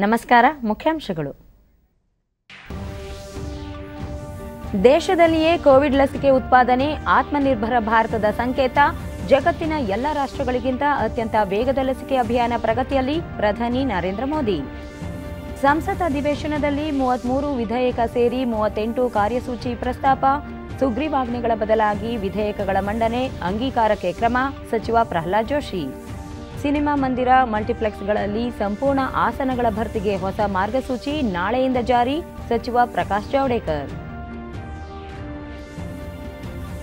ನಮಸ್ಕಾರ. ಮುಖ್ಯಾಂಶಗಳು. ದೇಶದಲ್ಲಿಯೇ ಕೋವಿಡ್ ಲಸಿಕೆ ಉತ್ಪಾದನೆ ಆತ್ಮನಿರ್ಭರ ಭಾರತದ ಸಂಕೇತ. ಜಗತ್ತಿನ ಎಲ್ಲ ರಾಷ್ಟ್ರಗಳಿಗಿಂತ ಅತ್ಯಂತ ವೇಗದ ಲಸಿಕೆ ಅಭಿಯಾನ ಪ್ರಗತಿಯಲ್ಲಿ ಪ್ರಧಾನಿ ನರೇಂದ್ರ ಮೋದಿ. ಸಂಸತ್ ಅಧಿವೇಶನದಲ್ಲಿ 33 ವಿಧೇಯಕ ಸೇರಿ 38 ಕಾರ್ಯಸೂಚಿ ಪ್ರಸ್ತಾಪ. ಸುಗ್ರೀವಾಜ್ಞೆಗಳ ಬದಲಾಗಿ ವಿಧೇಯಕಗಳ ಮಂಡನೆ, ಅಂಗೀಕಾರಕ್ಕೆ ಕ್ರಮ. ಸಚಿವ ಪ್ರಹ್ಲಾದ್ ಜೋಶಿ. ಸಿನಿಮಾ ಮಂದಿರ, ಮಲ್ಟಿಪ್ಲೆಕ್ಸ್ಗಳಲ್ಲಿ ಸಂಪೂರ್ಣ ಆಸನಗಳ ಭರ್ತಿಗೆ ಹೊಸ ಮಾರ್ಗಸೂಚಿ ನಾಳೆಯಿಂದ ಜಾರಿ. ಸಚಿವ ಪ್ರಕಾಶ್ ಜಾವಡೇಕರ್.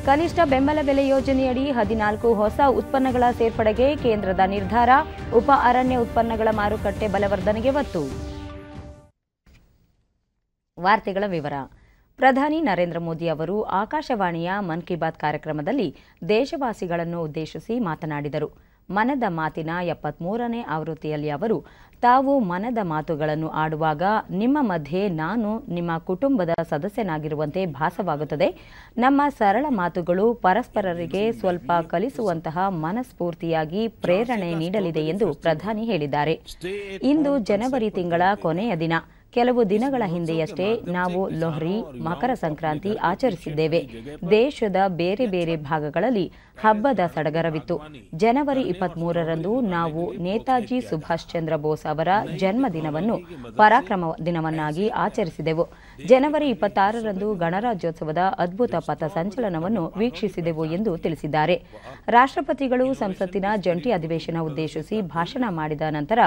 ಕನಿಷ್ಠ ಬೆಂಬಲ ಬೆಲೆ ಯೋಜನೆಯಡಿ 14 ಹೊಸ ಉತ್ಪನ್ನಗಳ ಸೇರ್ಪಡೆಗೆ ಕೇಂದ್ರದ ನಿರ್ಧಾರ. ಉಪ ಅರಣ್ಯ ಉತ್ಪನ್ನಗಳ ಮಾರುಕಟ್ಟೆ ಬಲವರ್ಧನೆಗೆ ಒತ್ತು. ವಾರ್ತೆಗಳ ವಿವರ. ಪ್ರಧಾನಿ ನರೇಂದ್ರ ಮೋದಿ ಅವರು ಆಕಾಶವಾಣಿಯ ಮನ್ ಕಿ ಬಾತ್ ಕಾರ್ಯಕ್ರಮದಲ್ಲಿ ದೇಶವಾಸಿಗಳನ್ನು ಉದ್ದೇಶಿಸಿ ಮಾತನಾಡಿದರು. ಮನದ ಮಾತಿನ 73ನೇ ಆವೃತ್ತಿಯಲ್ಲಿ ಅವರು, ತಾವು ಮನದ ಮಾತುಗಳನ್ನು ಆಡುವಾಗ ನಿಮ್ಮ ಮಧ್ಯೆ ನಾನು ನಿಮ್ಮ ಕುಟುಂಬದ ಸದಸ್ಯನಾಗಿರುವಂತೆ ಭಾಸವಾಗುತ್ತದೆ. ನಮ್ಮ ಸರಳ ಮಾತುಗಳು ಪರಸ್ಪರರಿಗೆ ಸ್ವಲ್ಪ ಕಲಿಸುವಂತಹ ಮನಸ್ಫೂರ್ತಿಯಾಗಿ ಪ್ರೇರಣೆ ನೀಡಲಿದೆ ಎಂದು ಪ್ರಧಾನಿ ಹೇಳಿದ್ದಾರೆ. ಇಂದು ಜನವರಿ ತಿಂಗಳ ಕೊನೆಯ ದಿನ. ಕೆಲವು ದಿನಗಳ ಹಿಂದೆಯಷ್ಟೇ ನಾವು ಲೋಹ್ರಿ, ಮಕರ ಸಂಕ್ರಾಂತಿ ಆಚರಿಸಿದ್ದೇವೆ. ದೇಶದ ಬೇರೆ ಬೇರೆ ಭಾಗಗಳಲ್ಲಿ ಹಬ್ಬದ ಸಡಗರವಿತ್ತು. ಜನವರಿ 23ರಂದು ನಾವು ನೇತಾಜಿ ಸುಭಾಷ್ ಚಂದ್ರ ಬೋಸ್ ಅವರ ಜನ್ಮದಿನವನ್ನು ಪರಾಕ್ರಮ ದಿನವನ್ನಾಗಿ ಆಚರಿಸಿದೆವು. ಜನವರಿ 26ರಂದು ಗಣರಾಜ್ಯೋತ್ಸವದ ಅದ್ಭುತ ಪಥ ಸಂಚಲನವನ್ನು ವೀಕ್ಷಿಸಿದೆವು ಎಂದು ತಿಳಿಸಿದ್ದಾರೆ. ರಾಷ್ಟ್ರಪತಿಗಳು ಸಂಸತ್ತಿನ ಜಂಟಿ ಅಧಿವೇಶನ ಉದ್ದೇಶಿಸಿ ಭಾಷಣ ಮಾಡಿದ ನಂತರ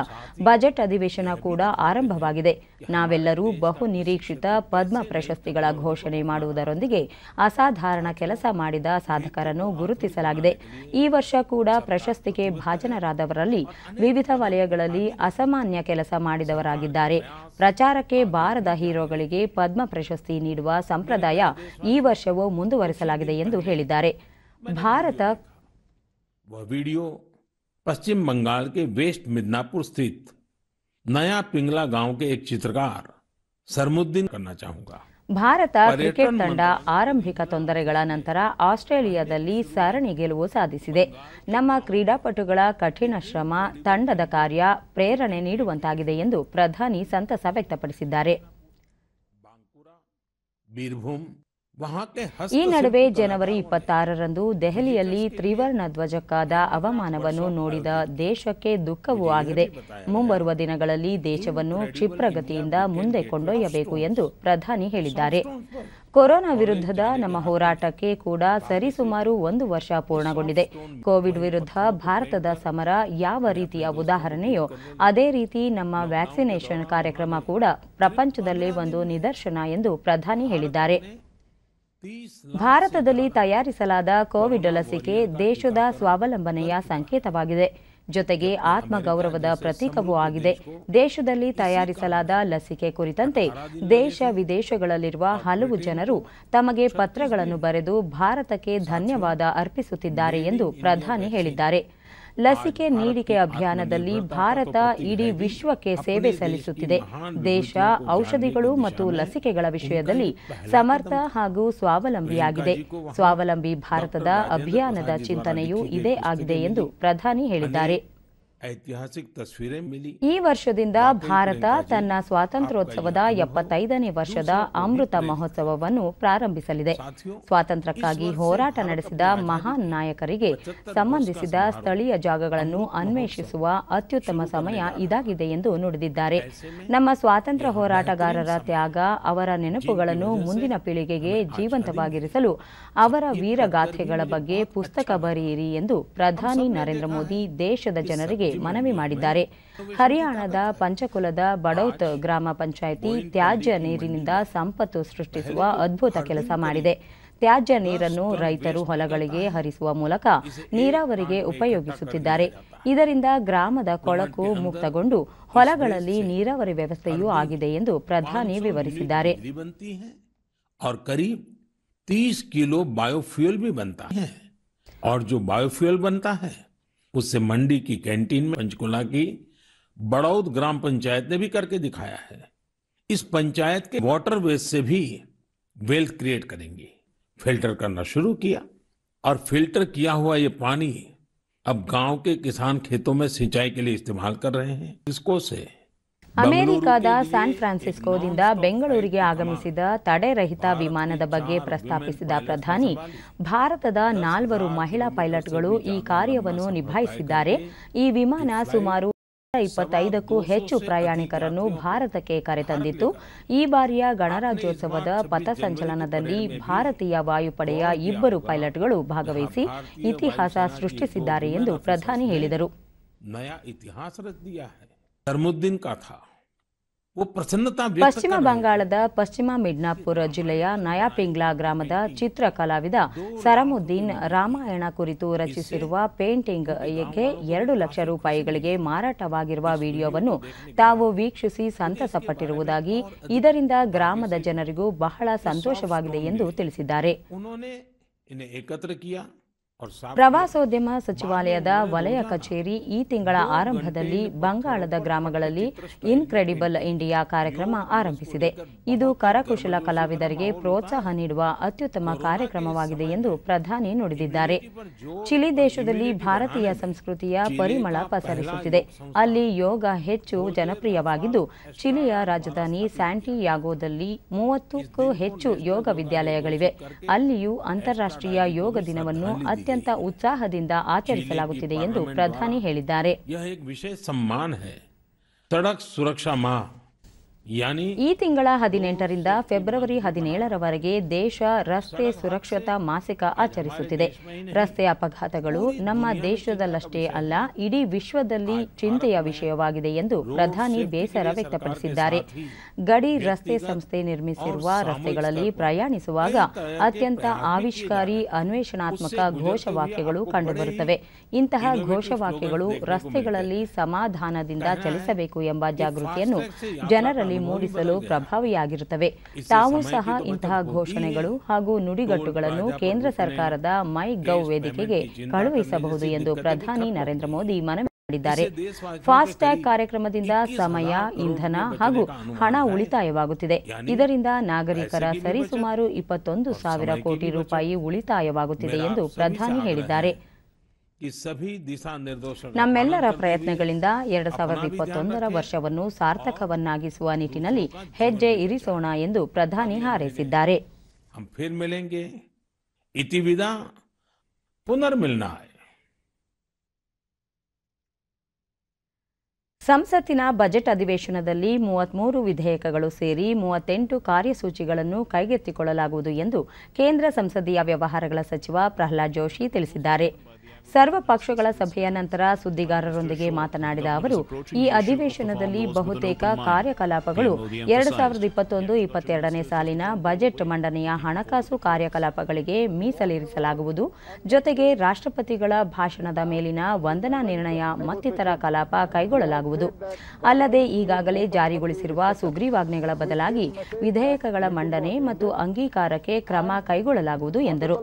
ಬಜೆಟ್ ಅಧಿವೇಶನ ಕೂಡ ಆರಂಭವಾಗಿದೆ. ನಾವೆಲ್ಲರೂ ಬಹು ನಿರೀಕ್ಷಿತ ಪದ್ಮ ಪ್ರಶಸ್ತಿಗಳ ಘೋಷಣೆ ಮಾಡುವುದರೊಂದಿಗೆ ಅಸಾಧಾರಣ ಕೆಲಸ ಮಾಡಿದ ಸಾಧಕರನ್ನು ಗುರುತಿಸಲಾಗಿದೆ. ಈ ವರ್ಷ ಕೂಡ ಪ್ರಶಸ್ತಿಗೆ ಭಾಜನರಾದವರಲ್ಲಿ ವಿವಿಧ ವಲಯಗಳಲ್ಲಿ ಅಸಾಮಾನ್ಯ ಕೆಲಸ ಮಾಡಿದವರಾಗಿದ್ದಾರೆ. ಪ್ರಚಾರಕ್ಕೆ ಬಾರದ ಹೀರೋಗಳಿಗೆ ಪದ್ಮ ಪ್ರಶಸ್ತಿ ನೀಡುವ ಸಂಪ್ರದಾಯ ಈ ವರ್ಷವೂ ಮುಂದುವರಿಸಲಾಗಿದೆ ಎಂದು ಹೇಳಿದ್ದಾರೆ. ಭಾರತ ವಿಡಿಯೋ पश्चिम बंगाल के वेस्ट मिदनापुर स्थित नया पिंगला गांव के एक चित्रकार सरमुद्दीन करना चाहूंगा. ಭಾರತ ಕ್ರಿಕೆಟ್ ತಂಡ ಆರಂಭಿಕ ತೊಂದರೆಗಳ ನಂತರ ಆಸ್ಟ್ರೇಲಿಯಾದಲ್ಲಿ ಸರಣಿ ಗೆಲುವು ಸಾಧಿಸಿದೆ. ನಮ್ಮ ಕ್ರೀಡಾಪಟುಗಳ ಕಠಿಣ ಶ್ರಮ, ತಂಡದ ಕಾರ್ಯ ಪ್ರೇರಣೆ ನೀಡುವಂತಾಗಿದೆ ಎಂದು ಪ್ರಧಾನಿ ಸಂತಸ ವ್ಯಕ್ತಪಡಿಸಿದ್ದಾರೆ. ಈ ನಡುವೆ ಜನವರಿ 26ರಂದು ದೆಹಲಿಯಲ್ಲಿ ತ್ರಿವರ್ಣ ಧ್ವಜಕ್ಕಾದ ಅವಮಾನವನ್ನು ನೋಡಿದ ದೇಶಕ್ಕೆ ದುಃಖವೂ ಆಗಿದೆ. ಮುಂಬರುವ ದಿನಗಳಲ್ಲಿ ದೇಶವನ್ನು ಕ್ಷಿಪ್ರಗತಿಯಿಂದ ಮುಂದೆ ಕೊಂಡೊಯ್ಯಬೇಕು ಎಂದು ಪ್ರಧಾನಿ ಹೇಳಿದ್ದಾರೆ. ಕೊರೋನಾ ವಿರುದ್ಧದ ನಮ್ಮ ಹೋರಾಟಕ್ಕೆ ಕೂಡ ಸರಿಸುಮಾರು 1 ವರ್ಷ ಪೂರ್ಣಗೊಂಡಿದೆ. ಕೋವಿಡ್ ವಿರುದ್ಧ ಭಾರತದ ಸಮರ ಯಾವ ರೀತಿಯ ಉದಾಹರಣೆಯೋ ಅದೇ ರೀತಿ ನಮ್ಮ ವ್ಯಾಕ್ಸಿನೇಷನ್ ಕಾರ್ಯಕ್ರಮ ಕೂಡ ಪ್ರಪಂಚದಲ್ಲೇ ಒಂದು ನಿದರ್ಶನ ಎಂದು ಪ್ರಧಾನಿ ಹೇಳಿದ್ದಾರೆ. ಭಾರತದಲ್ಲಿ ತಯಾರಿಸಲಾದ ಕೋವಿಡ್ ಲಸಿಕೆ ದೇಶದ ಸ್ವಾವಲಂಬನೆಯ ಸಂಕೇತವಾಗಿದೆ. ಜೊತೆಗೆ ಆತ್ಮಗೌರವದ ಪ್ರತೀಕವೂ ಆಗಿದೆ. ದೇಶದಲ್ಲಿ ತಯಾರಿಸಲಾದ ಲಸಿಕೆ ಕುರಿತಂತೆ ದೇಶ ವಿದೇಶಗಳಲ್ಲಿರುವ ಹಲವು ಜನರು ತಮಗೆ ಪತ್ರಗಳನ್ನು ಬರೆದು ಭಾರತಕ್ಕೆ ಧನ್ಯವಾದ ಅರ್ಪಿಸುತ್ತಿದ್ದಾರೆ ಎಂದು ಪ್ರಧಾನಿ ಹೇಳಿದ್ದಾರೆ. ಲಸಿಕೆ ನೀಡಿಕೆ ಅಭಿಯಾನದಲ್ಲಿ ಭಾರತ ಇಡೀ ವಿಶ್ವಕ್ಕೆ ಸೇವೆ ಸಲ್ಲಿಸುತ್ತಿದೆ. ದೇಶ ಔಷಧಿಗಳು ಮತ್ತು ಲಸಿಕೆಗಳ ವಿಷಯದಲ್ಲಿ ಸಮರ್ಥ ಹಾಗೂ ಸ್ವಾವಲಂಬಿಯಾಗಿದೆ. ಸ್ವಾವಲಂಬಿ ಭಾರತದ ಅಭಿಯಾನದ ಚಿಂತನೆಯೂ ಇದೇ ಆಗಿದೆ ಎಂದು ಪ್ರಧಾನಿ ಹೇಳಿದ್ದಾರೆ. ಈ ವರ್ಷದಿಂದ ಭಾರತ ತನ್ನ ಸ್ವಾತಂತ್ರ್ಯೋತ್ಸವದ 75ನೇ ವರ್ಷದ ಅಮೃತ ಮಹೋತ್ಸವವನ್ನು ಪ್ರಾರಂಭಿಸಲಿದೆ. ಸ್ವಾತಂತ್ರ್ಯಕ್ಕಾಗಿ ಹೋರಾಟ ನಡೆಸಿದ ಮಹಾನ್ ನಾಯಕರಿಗೆ ಸಂಬಂಧಿಸಿದ ಸ್ಥಳೀಯ ಜಾಗಗಳನ್ನು ಅನ್ವೇಷಿಸುವ ಅತ್ಯುತ್ತಮ ಸಮಯ ಇದಾಗಿದೆ ಎಂದು ನುಡಿದಿದ್ದಾರೆ. ನಮ್ಮ ಸ್ವಾತಂತ್ರ್ಯ ಹೋರಾಟಗಾರರ ತ್ಯಾಗ, ಅವರ ನೆನಪುಗಳನ್ನು ಮುಂದಿನ ಪೀಳಿಗೆಗೆ ಜೀವಂತವಾಗಿರಿಸಲು ಅವರ ವೀರಗಾಥೆಗಳ ಬಗ್ಗೆ ಪುಸ್ತಕ ಬರೆಯಿರಿ ಎಂದು ಪ್ರಧಾನಿ ನರೇಂದ್ರ ಮೋದಿ ದೇಶದ ಜನರಿಗೆ ಮನವಿ ಮಾಡಿದ್ದಾರೆ. ಹರಿಯಾಣದ ಪಂಚಕುಲದ ಬಡೌತ್ ಗ್ರಾಮ ಪಂಚಾಯಿತಿ ತ್ಯಾಜ್ಯ ನೀರಿನಿಂದ ಸಂಪತ್ತು ಸೃಷ್ಟಿಸುವ ಅದ್ಭುತ ಕೆಲಸ ಮಾಡಿದೆ. ತ್ಯಾಜ್ಯ ನೀರನ್ನು ರೈತರು ಹೊಲಗಳಿಗೆ ಹರಿಸುವ ಮೂಲಕ ನೀರಾವರಿಗೆ ಉಪಯೋಗಿಸುತ್ತಿದ್ದಾರೆ. ಇದರಿಂದ ಗ್ರಾಮದ ಕೊಳಕು ಮುಕ್ತಗೊಂಡು ಹೊಲಗಳಲ್ಲಿ ನೀರಾವರಿ ವ್ಯವಸ್ಥೆಯೂ ಆಗಿದೆ ಎಂದು ಪ್ರಧಾನಿ ವಿವರಿಸಿದ್ದಾರೆ. 30 किलो बायोफ्यूल भी बनता है और जो बायोफ्यूल बनता है उससे मंडी की कैंटीन में पंचकुला की बड़ौद ग्राम पंचायत ने भी करके दिखाया है. इस पंचायत के वाटर वेस्ट से भी वेल्थ क्रिएट करेंगी. फिल्टर करना शुरू किया और फिल्टर किया हुआ ये पानी अब गांव के किसान खेतों में सिंचाई के लिए इस्तेमाल कर रहे हैं. इसको से ಅಮೆರಿಕದ ಸ್ಯಾನ್ ಫ್ರಾನ್ಸಿಸ್ಕೋದಿಂದ ಬೆಂಗಳೂರಿಗೆ ಆಗಮಿಸಿದ ತಡೆರಹಿತ ವಿಮಾನದ ಬಗ್ಗೆ ಪ್ರಸ್ತಾಪಿಸಿದ ಪ್ರಧಾನಿ, ಭಾರತದ 4 ಮಹಿಳಾ ಪೈಲಟ್ಗಳು ಈ ಕಾರ್ಯವನ್ನು ನಿಭಾಯಿಸಿದ್ದಾರೆ. ಈ ವಿಮಾನ ಸುಮಾರು 125ಕ್ಕೂ ಹೆಚ್ಚು ಪ್ರಯಾಣಿಕರನ್ನು ಭಾರತಕ್ಕೆ ಕರೆತಂದಿತ್ತು. ಈ ಬಾರಿಯ ಗಣರಾಜ್ಯೋತ್ಸವದ ಪಥಸಂಚಲನದಲ್ಲಿ ಭಾರತೀಯ ವಾಯುಪಡೆಯ 2 ಪೈಲಟ್ಗಳು ಭಾಗವಹಿಸಿ ಇತಿಹಾಸ ಸೃಷ್ಟಿಸಿದ್ದಾರೆ ಎಂದು ಪ್ರಧಾನಿ ಹೇಳಿದರು. ಪಶ್ಚಿಮ ಬಂಗಾಳದ ಪಶ್ಚಿಮ ಮಿಡ್ನಾಪುರ ಜಿಲ್ಲೆಯ ನಯಾ ಪಿಂಗ್ಲಾ ಗ್ರಾಮದ ಚಿತ್ರ ಕಲಾವಿದ ಸರಮುದ್ದೀನ್ ರಾಮಾಯಣ ಕುರಿತು ರಚಿಸಿರುವ ಪೇಂಟಿಂಗ್ಗೆ 2 ಲಕ್ಷ ರೂಪಾಯಿಗಳಿಗೆ ಮಾರಾಟವಾಗಿರುವ ವಿಡಿಯೋವನ್ನು ತಾವು ವೀಕ್ಷಿಸಿ ಸಂತಸಪಟ್ಟಿರುವುದಾಗಿ, ಇದರಿಂದ ಗ್ರಾಮದ ಜನರಿಗೂ ಬಹಳ ಸಂತೋಷವಾಗಿದೆ ಎಂದು ತಿಳಿಸಿದ್ದಾರೆ. ಪ್ರವಾಸೋದ್ಯಮ ಸಚಿವಾಲಯದ ವಲಯ ಕಚೇರಿ ಈ ತಿಂಗಳ ಆರಂಭದಲ್ಲಿ ಬಂಗಾಳದ ಗ್ರಾಮಗಳಲ್ಲಿ ಇನ್ಕ್ರೆಡಿಬಲ್ ಇಂಡಿಯಾ ಕಾರ್ಯಕ್ರಮ ಆರಂಭಿಸಿದೆ. ಇದು ಕರಕುಶಲ ಕಲಾವಿದರಿಗೆ ಪ್ರೋತ್ಸಾಹ ನೀಡುವ ಅತ್ಯುತ್ತಮ ಕಾರ್ಯಕ್ರಮವಾಗಿದೆ ಎಂದು ಪ್ರಧಾನಿ ನುಡಿದಿದ್ದಾರೆ. ಚಿಲಿ ದೇಶದಲ್ಲಿ ಭಾರತೀಯ ಸಂಸ್ಕೃತಿಯ ಪರಿಮಳ ಪಸರಿಸುತ್ತಿದೆ. ಅಲ್ಲಿ ಯೋಗ ಹೆಚ್ಚು ಜನಪ್ರಿಯವಾಗಿದ್ದು, ಚಿಲಿಯ ರಾಜಧಾನಿ ಸ್ಯಾಂಟಿಯಾಗೋದಲ್ಲಿ 30ಕ್ಕೂ ಹೆಚ್ಚು ಯೋಗ ವಿದ್ಯಾಲಯಗಳಿವೆ. ಅಲ್ಲಿಯೂ ಅಂತಾರಾಷ್ಟ್ರೀಯ ಯೋಗ ದಿನವನ್ನು ಅತ್ಯಂತ ಉತ್ಸಾಹದಿಂದ ಆಚರಿಸಲಾಗುತ್ತಿದೆ ಎಂದು ಪ್ರಧಾನಿ ಹೇಳಿದ್ದಾರೆ. ಈ ತಿಂಗಳ 18ರಿಂದ ಫೆಬ್ರವರಿ 17ರವರೆಗೆ ದೇಶ ರಸ್ತೆ ಸುರಕ್ಷತಾ ಮಾಸಿಕ ಆಚರಿಸುತ್ತಿದೆ. ರಸ್ತೆ ಅಪಘಾತಗಳು ನಮ್ಮ ದೇಶದಲ್ಲಷ್ಟೇ ಅಲ್ಲ, ಇಡೀ ವಿಶ್ವದಲ್ಲಿ ಚಿಂತೆಯ ವಿಷಯವಾಗಿದೆ ಎಂದು ಪ್ರಧಾನಿ ಬೇಸರ ವ್ಯಕ್ತಪಡಿಸಿದ್ದಾರೆ. ಗಡಿ ರಸ್ತೆ ಸಂಸ್ಥೆ ನಿರ್ಮಿಸಿರುವ ರಸ್ತೆಗಳಲ್ಲಿ ಪ್ರಯಾಣಿಸುವಾಗ ಅತ್ಯಂತ ಆವಿಷ್ಕಾರಿ ಅನ್ವೇಷಣಾತ್ಮಕ ಘೋಷವಾಕ್ಯಗಳು ಕಂಡುಬರುತ್ತವೆ. ಇಂತಹ ಘೋಷವಾಕ್ಯಗಳು ರಸ್ತೆಗಳಲ್ಲಿ ಸಮಾಧಾನದಿಂದ ಚಲಿಸಬೇಕು ಎಂಬ ಜಾಗೃತಿಯನ್ನು ಜನರಲ್ಲಿ ಮೂಡಿಸಲು ಪ್ರಭಾವಿಯಾಗಿರುತ್ತವೆ. ತಾವು ಸಹ ಇಂತಹ ಘೋಷಣೆಗಳು ಹಾಗೂ ನುಡಿಗಟ್ಟುಗಳನ್ನು ಕೇಂದ್ರ ಸರ್ಕಾರದ ಮೈ ಗೌ ವೇದಿಕೆಗೆ ಕಳುಹಿಸಬಹುದು ಎಂದು ಪ್ರಧಾನಿ ನರೇಂದ್ರ ಮೋದಿ ಮನವಿ ಮಾಡಿದ್ದಾರೆ. ಫಾಸ್ಟ್ಯಾಗ್ ಕಾರ್ಯಕ್ರಮದಿಂದ ಸಮಯ, ಇಂಧನ ಹಾಗೂ ಹಣ ಉಳಿತಾಯವಾಗುತ್ತಿದೆ. ಇದರಿಂದ ನಾಗರಿಕರ ಸರಿಸುಮಾರು 21,000 ಕೋಟಿ ರೂಪಾಯಿ ಉಳಿತಾಯವಾಗುತ್ತಿದೆ ಎಂದು ಪ್ರಧಾನಿ ಹೇಳಿದ್ದಾರೆ. ನಮ್ಮೆಲ್ಲರ ಪ್ರಯತ್ನಗಳಿಂದ 2021ರ ವರ್ಷವನ್ನು ಸಾರ್ಥಕವನ್ನಾಗಿಸುವ ನಿಟ್ಟಿನಲ್ಲಿ ಹೆಜ್ಜೆ ಇರಿಸೋಣ ಎಂದು ಪ್ರಧಾನಿ ಹಾರೈಸಿದ್ದಾರೆ. ಸಂಸತ್ತಿನ ಬಜೆಟ್ ಅಧಿವೇಶನದಲ್ಲಿ 33 ವಿಧೇಯಕಗಳು ಸೇರಿ 38 ಕಾರ್ಯಸೂಚಿಗಳನ್ನು ಕೈಗೆತ್ತಿಕೊಳ್ಳಲಾಗುವುದು ಎಂದು ಕೇಂದ್ರ ಸಂಸದೀಯ ವ್ಯವಹಾರಗಳ ಸಚಿವ ಪ್ರಹ್ಲಾದ್ ಜೋಶಿ ತಿಳಿಸಿದ್ದಾರೆ. ಸರ್ವ ಪಕ್ಷಗಳ ಸಭೆಯ ನಂತರ ಸುದ್ದಿಗಾರರೊಂದಿಗೆ ಮಾತನಾಡಿದ ಅವರು, ಈ ಅಧಿವೇಶನದಲ್ಲಿ ಬಹುತೇಕ ಕಾರ್ಯಕಲಾಪಗಳು 2021-22ನೇ ಸಾಲಿನ ಬಜೆಟ್ ಮಂಡನೆಯ ಹಣಕಾಸು ಕಾರ್ಯಕಲಾಪಗಳಿಗೆ ಮೀಸಲಿರಿಸಲಾಗುವುದು. ಜೊತೆಗೆ ರಾಷ್ಟ್ರಪತಿಗಳ ಭಾಷಣದ ಮೇಲಿನ ವಂದನಾ ನಿರ್ಣಯ ಮತ್ತಿತರ ಕಲಾಪ ಕೈಗೊಳ್ಳಲಾಗುವುದು. ಅಲ್ಲದೆ ಈಗಾಗಲೇ ಜಾರಿಗೊಳಿಸಿರುವ ಸುಗ್ರೀವಾಜ್ಞೆಗಳ ಬದಲಾಗಿ ವಿಧೇಯಕಗಳ ಮಂಡನೆ ಮತ್ತು ಅಂಗೀಕಾರಕ್ಕೆ ಕ್ರಮ ಕೈಗೊಳ್ಳಲಾಗುವುದು ಎಂದರು.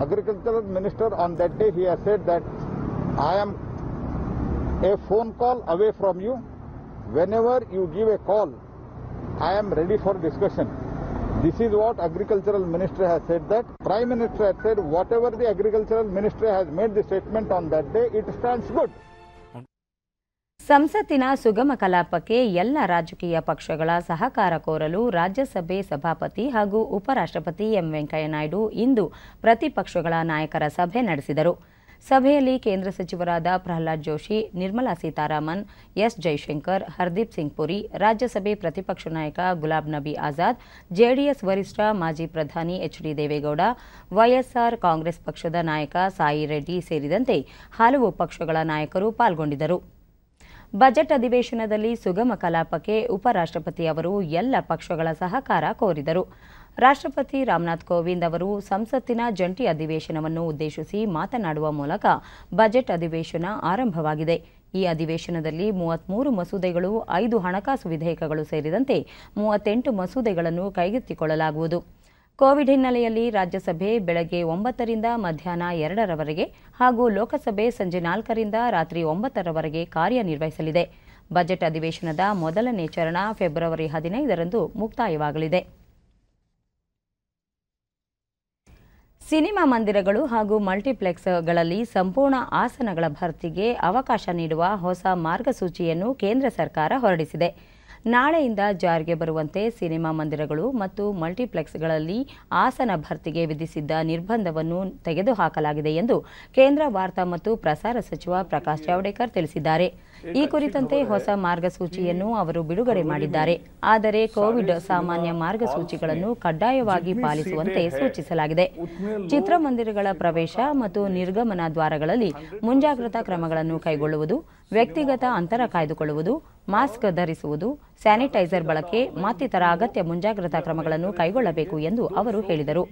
Agricultural Minister on that day he has said that I am a phone call away from you. Whenever you give a call, I am ready for discussion. This is what Agricultural Minister has said, that Prime Minister has said whatever the Agricultural Minister has made the statement on that day, it stands good. ಸಂಸತ್ತಿನ ಸುಗಮ ಕಲಾಪಕ್ಕೆ ಎಲ್ಲ ರಾಜಕೀಯ ಪಕ್ಷಗಳ ಸಹಕಾರ ಕೋರಲು ರಾಜ್ಯಸಭೆ ಸಭಾಪತಿ ಹಾಗೂ ಉಪರಾಷ್ಟ್ರಪತಿ ಎಂ ವೆಂಕಯ್ಯನಾಯ್ಡು ಇಂದು ಪ್ರತಿಪಕ್ಷಗಳ ನಾಯಕರ ಸಭೆ ನಡೆಸಿದರು. ಸಭೆಯಲ್ಲಿ ಕೇಂದ್ರ ಸಚಿವರಾದ ಪ್ರಹ್ಲಾದ್ ಜೋಶಿ, ನಿರ್ಮಲಾ ಸೀತಾರಾಮನ್, ಎಸ್ ಜೈಶಂಕರ್, ಹರ್ದೀಪ್ ಸಿಂಗ್ ಪುರಿ, ರಾಜ್ಯಸಭೆ ಪ್ರತಿಪಕ್ಷ ನಾಯಕ ಗುಲಾಬ್ ನಬಿ ಆಜಾದ್, ಜೆಡಿಎಸ್ ವರಿಷ್ಠ ಮಾಜಿ ಪ್ರಧಾನಿ ಎಚ್.ಡಿ. ದೇವೇಗೌಡ, ವೈಎಸ್ಆರ್ ಕಾಂಗ್ರೆಸ್ ಪಕ್ಷದ ನಾಯಕ ಸಾಯಿ ರೆಡ್ಡಿ ಸೇರಿದಂತೆ ಹಲವು ಪಕ್ಷಗಳ ನಾಯಕರು ಪಾಲ್ಗೊಂಡಿದ್ದರು. ಬಜೆಟ್ ಅಧಿವೇಶನದಲ್ಲಿ ಸುಗಮ ಕಲಾಪಕ್ಕೆ ಉಪರಾಷ್ಟ್ರಪತಿ ಅವರು ಎಲ್ಲ ಪಕ್ಷಗಳ ಸಹಕಾರ ಕೋರಿದರು. ರಾಷ್ಟ್ರಪತಿ ರಾಮನಾಥ್ ಕೋವಿಂದ್ ಅವರು ಸಂಸತ್ತಿನ ಜಂಟಿ ಅಧಿವೇಶನವನ್ನು ಉದ್ದೇಶಿಸಿ ಮಾತನಾಡುವ ಮೂಲಕ ಬಜೆಟ್ ಅಧಿವೇಶನ ಆರಂಭವಾಗಿದೆ. ಈ ಅಧಿವೇಶನದಲ್ಲಿ 33 ಮಸೂದೆಗಳು, 5 ಹಣಕಾಸು ವಿಧೇಯಕಗಳು ಸೇರಿದಂತೆ 38 ಮಸೂದೆಗಳನ್ನು ಕೈಗೆತ್ತಿಕೊಳ್ಳಲಾಗುವುದು. ಕೋವಿಡ್ ಹಿನ್ನೆಲೆಯಲ್ಲಿ ರಾಜ್ಯಸಭೆ ಬೆಳಗ್ಗೆ 9ರಿಂದ ಮಧ್ಯಾಹ್ನ 2ರವರೆಗೆ ಹಾಗೂ ಲೋಕಸಭೆ ಸಂಜೆ 4ರಿಂದ ರಾತ್ರಿ 9ರವರೆಗೆ ಕಾರ್ಯನಿರ್ವಹಿಸಲಿದೆ. ಬಜೆಟ್ ಅಧಿವೇಶನದ ಮೊದಲನೇ ಚರಣ ಫೆಬ್ರವರಿ 15ರಂದು ಮುಕ್ತಾಯವಾಗಲಿದೆ. ಸಿನಿಮಾ ಮಂದಿರಗಳು ಹಾಗೂ ಮಲ್ಟಿಪ್ಲೆಕ್ಸ್ಗಳಲ್ಲಿ ಸಂಪೂರ್ಣ ಆಸನಗಳ ಭರ್ತಿಗೆ ಅವಕಾಶ ನೀಡುವ ಹೊಸ ಮಾರ್ಗಸೂಚಿಯನ್ನು ಕೇಂದ್ರ ಸರ್ಕಾರ ಹೊರಡಿಸಿದೆ. ನಾಳೆಯಿಂದ ಜಾರಿಗೆ ಬರುವಂತೆ ಸಿನಿಮಾ ಮಂದಿರಗಳು ಮತ್ತು ಮಲ್ಟಿಪ್ಲೆಕ್ಸ್ಗಳಲ್ಲಿ ಆಸನ ಭರ್ತಿಗೆ ವಿಧಿಸಿದ್ದ ನಿರ್ಬಂಧವನ್ನು ತೆಗೆದುಹಾಕಲಾಗಿದೆ ಎಂದು ಕೇಂದ್ರ ವಾರ್ತಾ ಮತ್ತು ಪ್ರಸಾರ ಸಚಿವ ಪ್ರಕಾಶ್ ಜಾವಡೇಕರ್ ತಿಳಿಸಿದ್ದಾರೆ. ಈ ಕುರಿತಂತೆ ಹೊಸ ಮಾರ್ಗಸೂಚಿಯನ್ನು ಅವರು ಬಿಡುಗಡೆ ಮಾಡಿದ್ದಾರೆ. ಆದರೆ ಕೋವಿಡ್ ಸಾಮಾನ್ಯ ಮಾರ್ಗಸೂಚಿಗಳನ್ನು ಕಡ್ಡಾಯವಾಗಿ ಪಾಲಿಸುವಂತೆ ಸೂಚಿಸಲಾಗಿದೆ. ಚಿತ್ರಮಂದಿರಗಳ ಪ್ರವೇಶ ಮತ್ತು ನಿರ್ಗಮನ ದ್ವಾರಗಳಲ್ಲಿ ಮುಂಜಾಗ್ರತಾ ಕ್ರಮಗಳನ್ನು ಕೈಗೊಳ್ಳುವುದು, ವ್ಯಕ್ತಿಗತ ಅಂತರ ಕಾಯ್ದುಕೊಳ್ಳುವುದು, ಮಾಸ್ಕ್ ಧರಿಸುವುದು, ಸ್ಯಾನಿಟೈಸರ್ ಬಳಕೆ ಮತ್ತಿತರ ಅಗತ್ಯ ಮುಂಜಾಗ್ರತಾ ಕ್ರಮಗಳನ್ನು ಕೈಗೊಳ್ಳಬೇಕು ಎಂದು ಅವರು ಹೇಳಿದರು.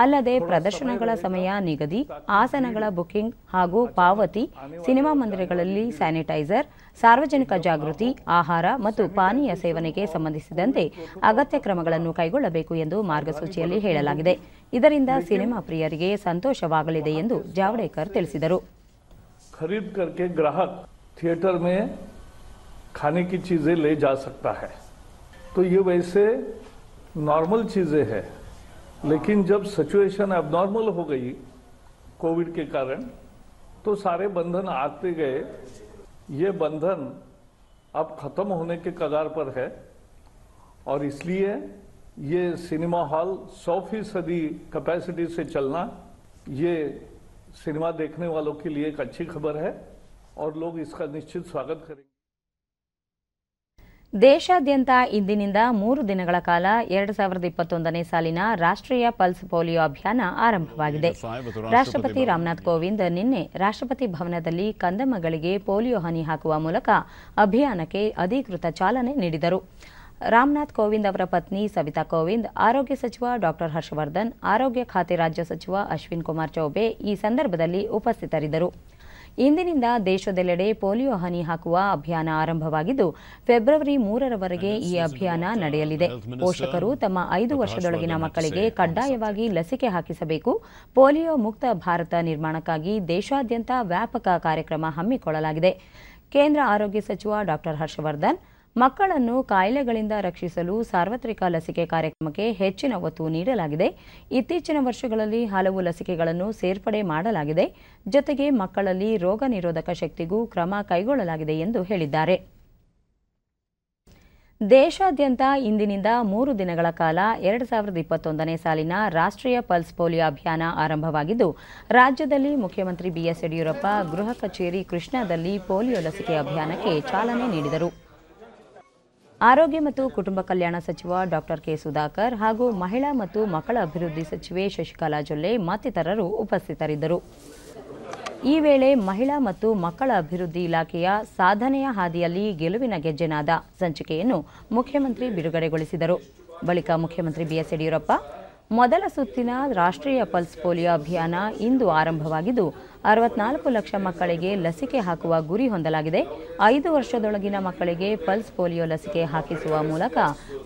ಅಲ್ಲದೆ ಪ್ರದರ್ಶನಗಳ ಸಮಯ ನಿಗದಿ, ಆಸನಗಳ ಬುಕಿಂಗ್ ಹಾಗೂ ಪಾವತಿ, ಸಿನಿಮಾ ಮಂದಿರಗಳಲ್ಲಿ ಸ್ಯಾನಿಟೈಸರ್, ಸಾರ್ವಜನಿಕ ಜಾಗೃತಿ, ಆಹಾರ ಮತ್ತು ಪಾನೀಯ ಸೇವನೆಗೆ ಸಂಬಂಧಿಸಿದಂತೆ ಅಗತ್ಯ ಕ್ರಮಗಳನ್ನು ಕೈಗೊಳ್ಳಬೇಕು ಎಂದು ಮಾರ್ಗಸೂಚಿಯಲ್ಲಿ ಹೇಳಲಾಗಿದೆ. ಇದರಿಂದ ಸಿನಿಮಾ ಪ್ರಿಯರಿಗೆ ಸಂತೋಷವಾಗಲಿದೆ ಎಂದು ಜಾವಡೇಕರ್ ತಿಳಿಸಿದರು. खरीद करके ग्राहक थिएटर में खाने की चीजें ले जा सकता है, तो ये वैसे नॉर्मल चीजें हैं, लेकिन जब सिचुएशन एबनॉर्मल हो गई कोविड के कारण, तो सारे बंधन आते गए. ये बंधन अब खत्म होने के कगार पर है और इसलिए ये सिनेमा हॉल 100% कैपेसिटी से चलना, ये सिनेमा देखने वालों के लिए एक अच्छी खबर है और लोग इसका निश्चित स्वागत करेंगे. ದೇಶಾದ್ಯಂತ ಇಂದಿನಿಂದ 3 ದಿನಗಳ ಕಾಲ 2021ನೇ ಸಾಲಿನ ರಾಷ್ಟ್ರೀಯ ಪಲ್ಸ್ ಪೋಲಿಯೋ ಅಭಿಯಾನ ಆರಂಭವಾಗಿದೆ. ರಾಷ್ಟ್ರಪತಿ ರಾಮನಾಥ್ ಕೋವಿಂದ್ ನಿನ್ನೆ ರಾಷ್ಟ್ರಪತಿ ಭವನದಲ್ಲಿ ಕಂದಮ್ಮಗಳಿಗೆ ಪೋಲಿಯೋ ಹನಿ ಹಾಕುವ ಮೂಲಕ ಅಭಿಯಾನಕ್ಕೆ ಅಧಿಕೃತ ಚಾಲನೆ ನೀಡಿದರು. ರಾಮನಾಥ್ ಕೋವಿಂದ್ ಅವರ ಪತ್ನಿ ಸವಿತಾ ಕೋವಿಂದ್, ಆರೋಗ್ಯ ಸಚಿವ ಡಾ ಹರ್ಷವರ್ಧನ್, ಆರೋಗ್ಯ ಖಾತೆ ರಾಜ್ಯ ಸಚಿವ ಅಶ್ವಿನ್ ಕುಮಾರ್ ಚೌಬೆ ಈ ಸಂದರ್ಭದಲ್ಲಿ ಉಪಸ್ಥಿತರಿದ್ದರು. ಇಂದಿನಿಂದ ದೇಶದೆಲ್ಲೆಡೆ ಪೋಲಿಯೋ ಹನಿ ಹಾಕುವ ಅಭಿಯಾನ ಆರಂಭವಾಗಿದ್ದು, ಫೆಬ್ರವರಿ 3ರವರೆಗೆ ಈ ಅಭಿಯಾನ ನಡೆಯಲಿದೆ. ಪೋಷಕರು ತಮ್ಮ 5 ವರ್ಷದೊಳಗಿನ ಮಕ್ಕಳಿಗೆ ಕಡ್ಡಾಯವಾಗಿ ಲಸಿಕೆ ಹಾಕಿಸಬೇಕು. ಪೋಲಿಯೋ ಮುಕ್ತ ಭಾರತ ನಿರ್ಮಾಣಕ್ಕಾಗಿ ದೇಶಾದ್ಯಂತ ವ್ಯಾಪಕ ಕಾರ್ಯಕ್ರಮ ಹಮ್ಮಿಕೊಳ್ಳಲಾಗಿದೆ. ಕೇಂದ್ರ ಆರೋಗ್ಯ ಸಚಿವ ಡಾ ಹರ್ಷವರ್ಧನ್, ಮಕ್ಕಳನ್ನು ಕಾಯಿಲೆಗಳಿಂದ ರಕ್ಷಿಸಲು ಸಾರ್ವತ್ರಿಕ ಲಸಿಕೆ ಕಾರ್ಯಕ್ರಮಕ್ಕೆ ಹೆಚ್ಚಿನ ಒತ್ತು ನೀಡಲಾಗಿದೆ. ಇತ್ತೀಚಿನ ವರ್ಷಗಳಲ್ಲಿ ಹಲವು ಲಸಿಕೆಗಳನ್ನು ಸೇರ್ಪಡೆ ಮಾಡಲಾಗಿದೆ. ಜೊತೆಗೆ ಮಕ್ಕಳಲ್ಲಿ ರೋಗ ನಿರೋಧಕ ಶಕ್ತಿಗೂ ಕ್ರಮ ಕೈಗೊಳ್ಳಲಾಗಿದೆ ಎಂದು ಹೇಳಿದ್ದಾರೆ. ದೇಶಾದ್ಯಂತ ಇಂದಿನಿಂದ 3 ದಿನಗಳ ಕಾಲ 2021ನೇ ಸಾಲಿನ ರಾಷ್ಟ್ರೀಯ ಪಲ್ಸ್ ಪೋಲಿಯೋ ಅಭಿಯಾನ ಆರಂಭವಾಗಿದ್ದು, ರಾಜ್ಯದಲ್ಲಿ ಮುಖ್ಯಮಂತ್ರಿ ಬಿಎಸ್ ಯಡಿಯೂರಪ್ಪ ಗೃಹ ಕಚೇರಿ ಕೃಷ್ಣಾದಲ್ಲಿ ಪೋಲಿಯೋ ಲಸಿಕೆ ಅಭಿಯಾನಕ್ಕೆ ಚಾಲನೆ ನೀಡಿದರು. ಆರೋಗ್ಯ ಮತ್ತು ಕುಟುಂಬ ಕಲ್ಯಾಣ ಸಚಿವ ಡಾ ಕೆ ಸುಧಾಕರ್ ಹಾಗೂ ಮಹಿಳಾ ಮತ್ತು ಮಕ್ಕಳ ಅಭಿವೃದ್ಧಿ ಸಚಿವೆ ಶಶಿಕಲಾ ಜೊಲ್ಲೆ ಮತ್ತಿತರರು ಉಪಸ್ಥಿತರಿದ್ದರು. ಈ ವೇಳೆ ಮಹಿಳಾ ಮತ್ತು ಮಕ್ಕಳ ಅಭಿವೃದ್ಧಿ ಇಲಾಖೆಯ ಸಾಧನೆಯ ಹಾದಿಯಲ್ಲಿ ಗೆಲುವಿನ ಗೆಜ್ಜೆನಾದ ಸಂಚಿಕೆಯನ್ನು ಮುಖ್ಯಮಂತ್ರಿ ಬಿಡುಗಡೆಗೊಳಿಸಿದರು. ಬಳಿಕ ಮುಖ್ಯಮಂತ್ರಿ ಬಿಎಸ್ ಯಡಿಯೂರಪ್ಪ, ಮೊದಲ ಸುತ್ತಿನ ರಾಷ್ಟ್ರೀಯ ಪಲ್ಸ್ ಪೋಲಿಯೋ ಅಭಿಯಾನ ಇಂದು ಆರಂಭವಾಗಿದ್ದು, 64 ಲಕ್ಷ ಮಕ್ಕಳಿಗೆ ಲಸಿಕೆ ಹಾಕುವ ಗುರಿ ಹೊಂದಲಾಗಿದೆ. 5 ವರ್ಷದೊಳಗಿನ ಮಕ್ಕಳಿಗೆ ಪಲ್ಸ್ ಪೋಲಿಯೋ ಲಸಿಕೆ ಹಾಕಿಸುವ ಮೂಲಕ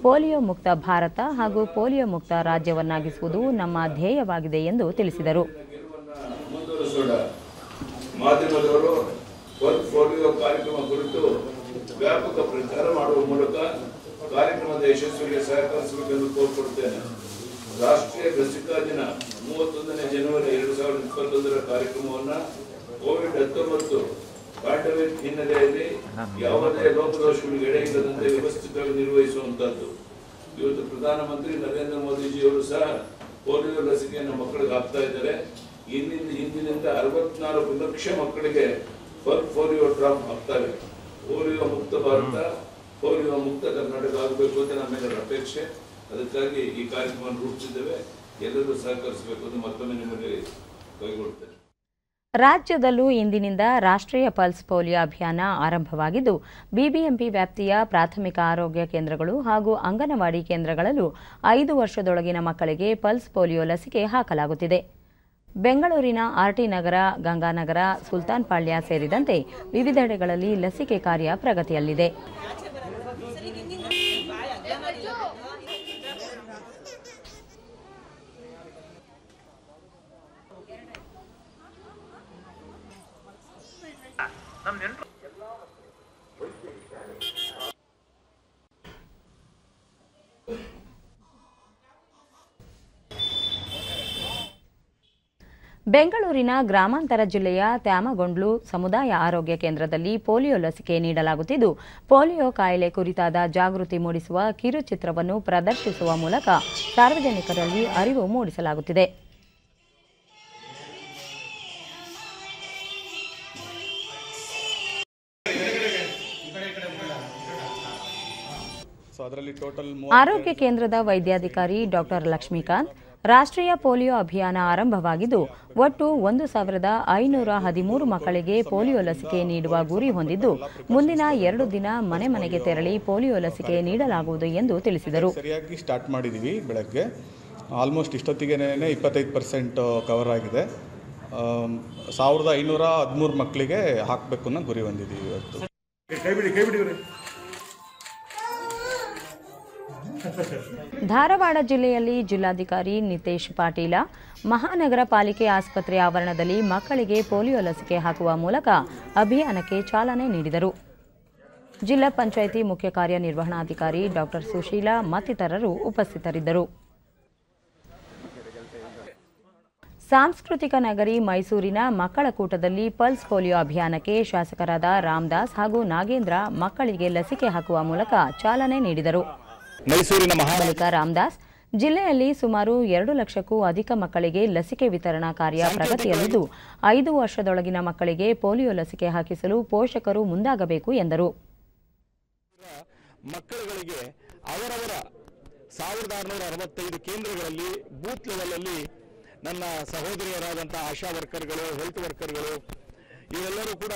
ಪೋಲಿಯೋ ಮುಕ್ತ ಭಾರತ ಹಾಗೂ ಪೋಲಿಯೋ ಮುಕ್ತ ರಾಜ್ಯವನ್ನಾಗಿಸುವುದು ನಮ್ಮ ಧ್ಯೇಯವಾಗಿದೆ ಎಂದು ತಿಳಿಸಿದರು. ಮಾಧ್ಯಮದವರು ಪೋಲಿಯೋ ಕಾರ್ಯಕ್ರಮ ಕುರಿತು ವ್ಯಾಪಕ ಪ್ರಚಾರ ಮಾಡುವ ಮೂಲಕ ಕಾರ್ಯಕ್ರಮದ ಯಶಸ್ವಿಗೆ ಸಹಕರಿಸಬೇಕೆಂದು ಕೋರಿಕೊಳ್ಳುತ್ತೇನೆ. ರಾಷ್ಟ್ರೀಯ ಲಸಿಕಾ ದಿನ 31ನೇ ಜನವರಿ 2021ರ ಕಾರ್ಯಕ್ರಮವನ್ನು ಕೋವಿಡ್-19 ಪ್ಯಾಂಡಮಿಕ್ ಹಿನ್ನೆಲೆಯಲ್ಲಿ ಯಾವುದೇ ಲೋಪದೋಷಗಳಿಗೆ ಎಡೆಯಿಲ್ಲದಂತೆ ವ್ಯವಸ್ಥಿತವಾಗಿ ನಿರ್ವಹಿಸುವಂತದ್ದು. ಇವತ್ತು ಪ್ರಧಾನಮಂತ್ರಿ ನರೇಂದ್ರ ಮೋದಿಜಿಯವರು ಸಹ ಪೋಲಿಯೋ ಲಸಿಕೆಯನ್ನು ಮಕ್ಕಳಿಗೆ ಹಾಕ್ತಾ ಇದ್ದಾರೆ. ಇಂದಿನಿಂದ 64 ಲಕ್ಷ ಮಕ್ಕಳಿಗೆ ಪೋಲಿಯೋ ಡ್ರಾಪ್ ಹಾಕ್ತಾರೆ. ಪೋಲಿಯೋ ಮುಕ್ತ ಭಾರತ, ಪೋಲಿಯೋ ಮುಕ್ತ ಕರ್ನಾಟಕ ಆಗಬೇಕು ಅಂತ ನಮ್ಮೆಲ್ಲರ ಅಪೇಕ್ಷೆ. ಅದಕ್ಕಾಗಿ ಈ ಕಾರ್ಯಕ್ರಮವನ್ನು ರೂಪಿಸಿದ್ದೇವೆ. ಎಲ್ಲರೂ ಸಹಕರಿಸಬೇಕು ಎಂದು ಮತ್ತೊಮ್ಮೆ ನಿಮಗೆ ಕೈಗೊಳ್ಳುತ್ತೇನೆ. ರಾಜ್ಯದಲ್ಲೂ ಇಂದಿನಿಂದ ರಾಷ್ಟ್ರೀಯ ಪಲ್ಸ್ ಪೋಲಿಯೋ ಅಭಿಯಾನ ಆರಂಭವಾಗಿದ್ದು, ಬಿಬಿಎಂಪಿ ವ್ಯಾಪ್ತಿಯ ಪ್ರಾಥಮಿಕ ಆರೋಗ್ಯ ಕೇಂದ್ರಗಳು ಹಾಗೂ ಅಂಗನವಾಡಿ ಕೇಂದ್ರಗಳಲ್ಲೂ 5 ವರ್ಷದೊಳಗಿನ ಮಕ್ಕಳಿಗೆ ಪಲ್ಸ್ ಪೋಲಿಯೋ ಲಸಿಕೆ ಹಾಕಲಾಗುತ್ತಿದೆ. ಬೆಂಗಳೂರಿನ ಆರ್ಟಿ ನಗರ, ಗಂಗಾನಗರ, ಸುಲ್ತಾನ್ ಪಾಳ್ಯ ಸೇರಿದಂತೆ ವಿವಿಧೆಡೆಗಳಲ್ಲಿ ಲಸಿಕೆ ಕಾರ್ಯ ಪ್ರಗತಿಯಲ್ಲಿದೆ. ಬೆಂಗಳೂರಿನ ಗ್ರಾಮಾಂತರ ಜಿಲ್ಲೆಯ ತ್ಯಾಮಗೊಂಡ್ಲು ಸಮುದಾಯ ಆರೋಗ್ಯ ಕೇಂದ್ರದಲ್ಲಿ ಪೋಲಿಯೋ ಲಸಿಕೆ ನೀಡಲಾಗುತ್ತಿದ್ದು, ಪೋಲಿಯೋ ಕಾಯಿಲೆ ಕುರಿತಾದ ಜಾಗೃತಿ ಮೂಡಿಸುವ ಕಿರುಚಿತ್ರವನ್ನು ಪ್ರದರ್ಶಿಸುವ ಮೂಲಕ ಸಾರ್ವಜನಿಕರಲ್ಲಿ ಅರಿವು ಮೂಡಿಸಲಾಗುತ್ತಿದೆ. ಆರೋಗ್ಯ ಕೇಂದ್ರದ ವೈದ್ಯಾಧಿಕಾರಿ ಡಾಕ್ಟರ್ ಲಕ್ಷ್ಮೀಕಾಂತ್, ರಾಷ್ಟ್ರೀಯ ಪೋಲಿಯೋ ಅಭಿಯಾನ ಆರಂಭವಾಗಿದ್ದು ಒಟ್ಟು 1,513 ಮಕ್ಕಳಿಗೆ ಪೋಲಿಯೋ ಲಸಿಕೆ ನೀಡುವ ಗುರಿ ಹೊಂದಿದ್ದು, ಮುಂದಿನ 2 ದಿನ ಮನೆ ಮನೆಗೆ ತೆರಳಿ ಪೋಲಿಯೋ ಲಸಿಕೆ ನೀಡಲಾಗುವುದು ಎಂದು ತಿಳಿಸಿದರು. ಸರಿಯಾಗಿ ಸ್ಟಾರ್ಟ್ ಮಾಡಿದ್ದೀವಿ. ಬೆಳಗ್ಗೆ ಆಲ್ಮೋಸ್ಟ್ ಇಷ್ಟೊತ್ತಿಗೆ 25% ಕವರ್ ಆಗಿದೆ. 1,513 ಮಕ್ಕಳಿಗೆ ಹಾಕಬೇಕು ಅನ್ನೋ ಗುರಿ ಹೊಂದಿದ್ದೀವಿ ಇವತ್ತು. ಧಾರವಾಡ ಜಿಲ್ಲೆಯಲ್ಲಿ ಜಿಲ್ಲಾಧಿಕಾರಿ ನಿತೇಶ್ ಪಾಟೀಲ ಮಹಾನಗರ ಪಾಲಿಕೆ ಆಸ್ಪತ್ರೆ ಆವರಣದಲ್ಲಿ ಮಕ್ಕಳಿಗೆ ಪೋಲಿಯೋ ಲಸಿಕೆ ಹಾಕುವ ಮೂಲಕ ಅಭಿಯಾನಕ್ಕೆ ಚಾಲನೆ ನೀಡಿದರು. ಜಿಲ್ಲಾ ಪಂಚಾಯಿತಿ ಮುಖ್ಯ ಕಾರ್ಯನಿರ್ವಹಣಾಧಿಕಾರಿ ಡಾಕ್ಟರ್ ಸುಶೀಲಾ ಮತ್ತಿತರರು ಉಪಸ್ಥಿತರಿದ್ದರು. ಸಾಂಸ್ಕೃತಿಕ ನಗರಿ ಮೈಸೂರಿನ ಮಕ್ಕಳ ಕೂಟದಲ್ಲಿ ಪಲ್ಸ್ ಪೋಲಿಯೋ ಅಭಿಯಾನಕ್ಕೆ ಶಾಸಕರಾದ ರಾಮದಾಸ್ ಹಾಗೂ ನಾಗೇಂದ್ರ ಮಕ್ಕಳಿಗೆ ಲಸಿಕೆ ಹಾಕುವ ಮೂಲಕ ಚಾಲನೆ ನೀಡಿದರು. ಬಳಿಕ ರಾಮದಾಸ್, ಜಿಲ್ಲೆಯಲ್ಲಿ ಸುಮಾರು 2 ಲಕ್ಷಕ್ಕೂ ಅಧಿಕ ಮಕ್ಕಳಿಗೆ ಲಸಿಕೆ ವಿತರಣಾ ಕಾರ್ಯ ಪ್ರಗತಿಯಲ್ಲಿದ್ದು 5 ವರ್ಷದೊಳಗಿನ ಮಕ್ಕಳಿಗೆ ಪೋಲಿಯೋ ಲಸಿಕೆ ಹಾಕಿಸಲು ಪೋಷಕರು ಮುಂದಾಗಬೇಕು ಎಂದರು. ಮಕ್ಕಳುಗಳಿಗೆ ಅವರವರ 1665 ಕೇಂದ್ರಗಳಲ್ಲಿ ಬೂತ್ ಲೆವೆಲಲ್ಲಿ ನನ್ನ ಸಹೋದರಿಯರಾದಂತಹ ಆಶಾ ವರ್ಕರ್ಗಳು, ಹೆಲ್ತ್ ವರ್ಕರ್ಗಳು ಇವೆಲ್ಲರೂ ಕೂಡ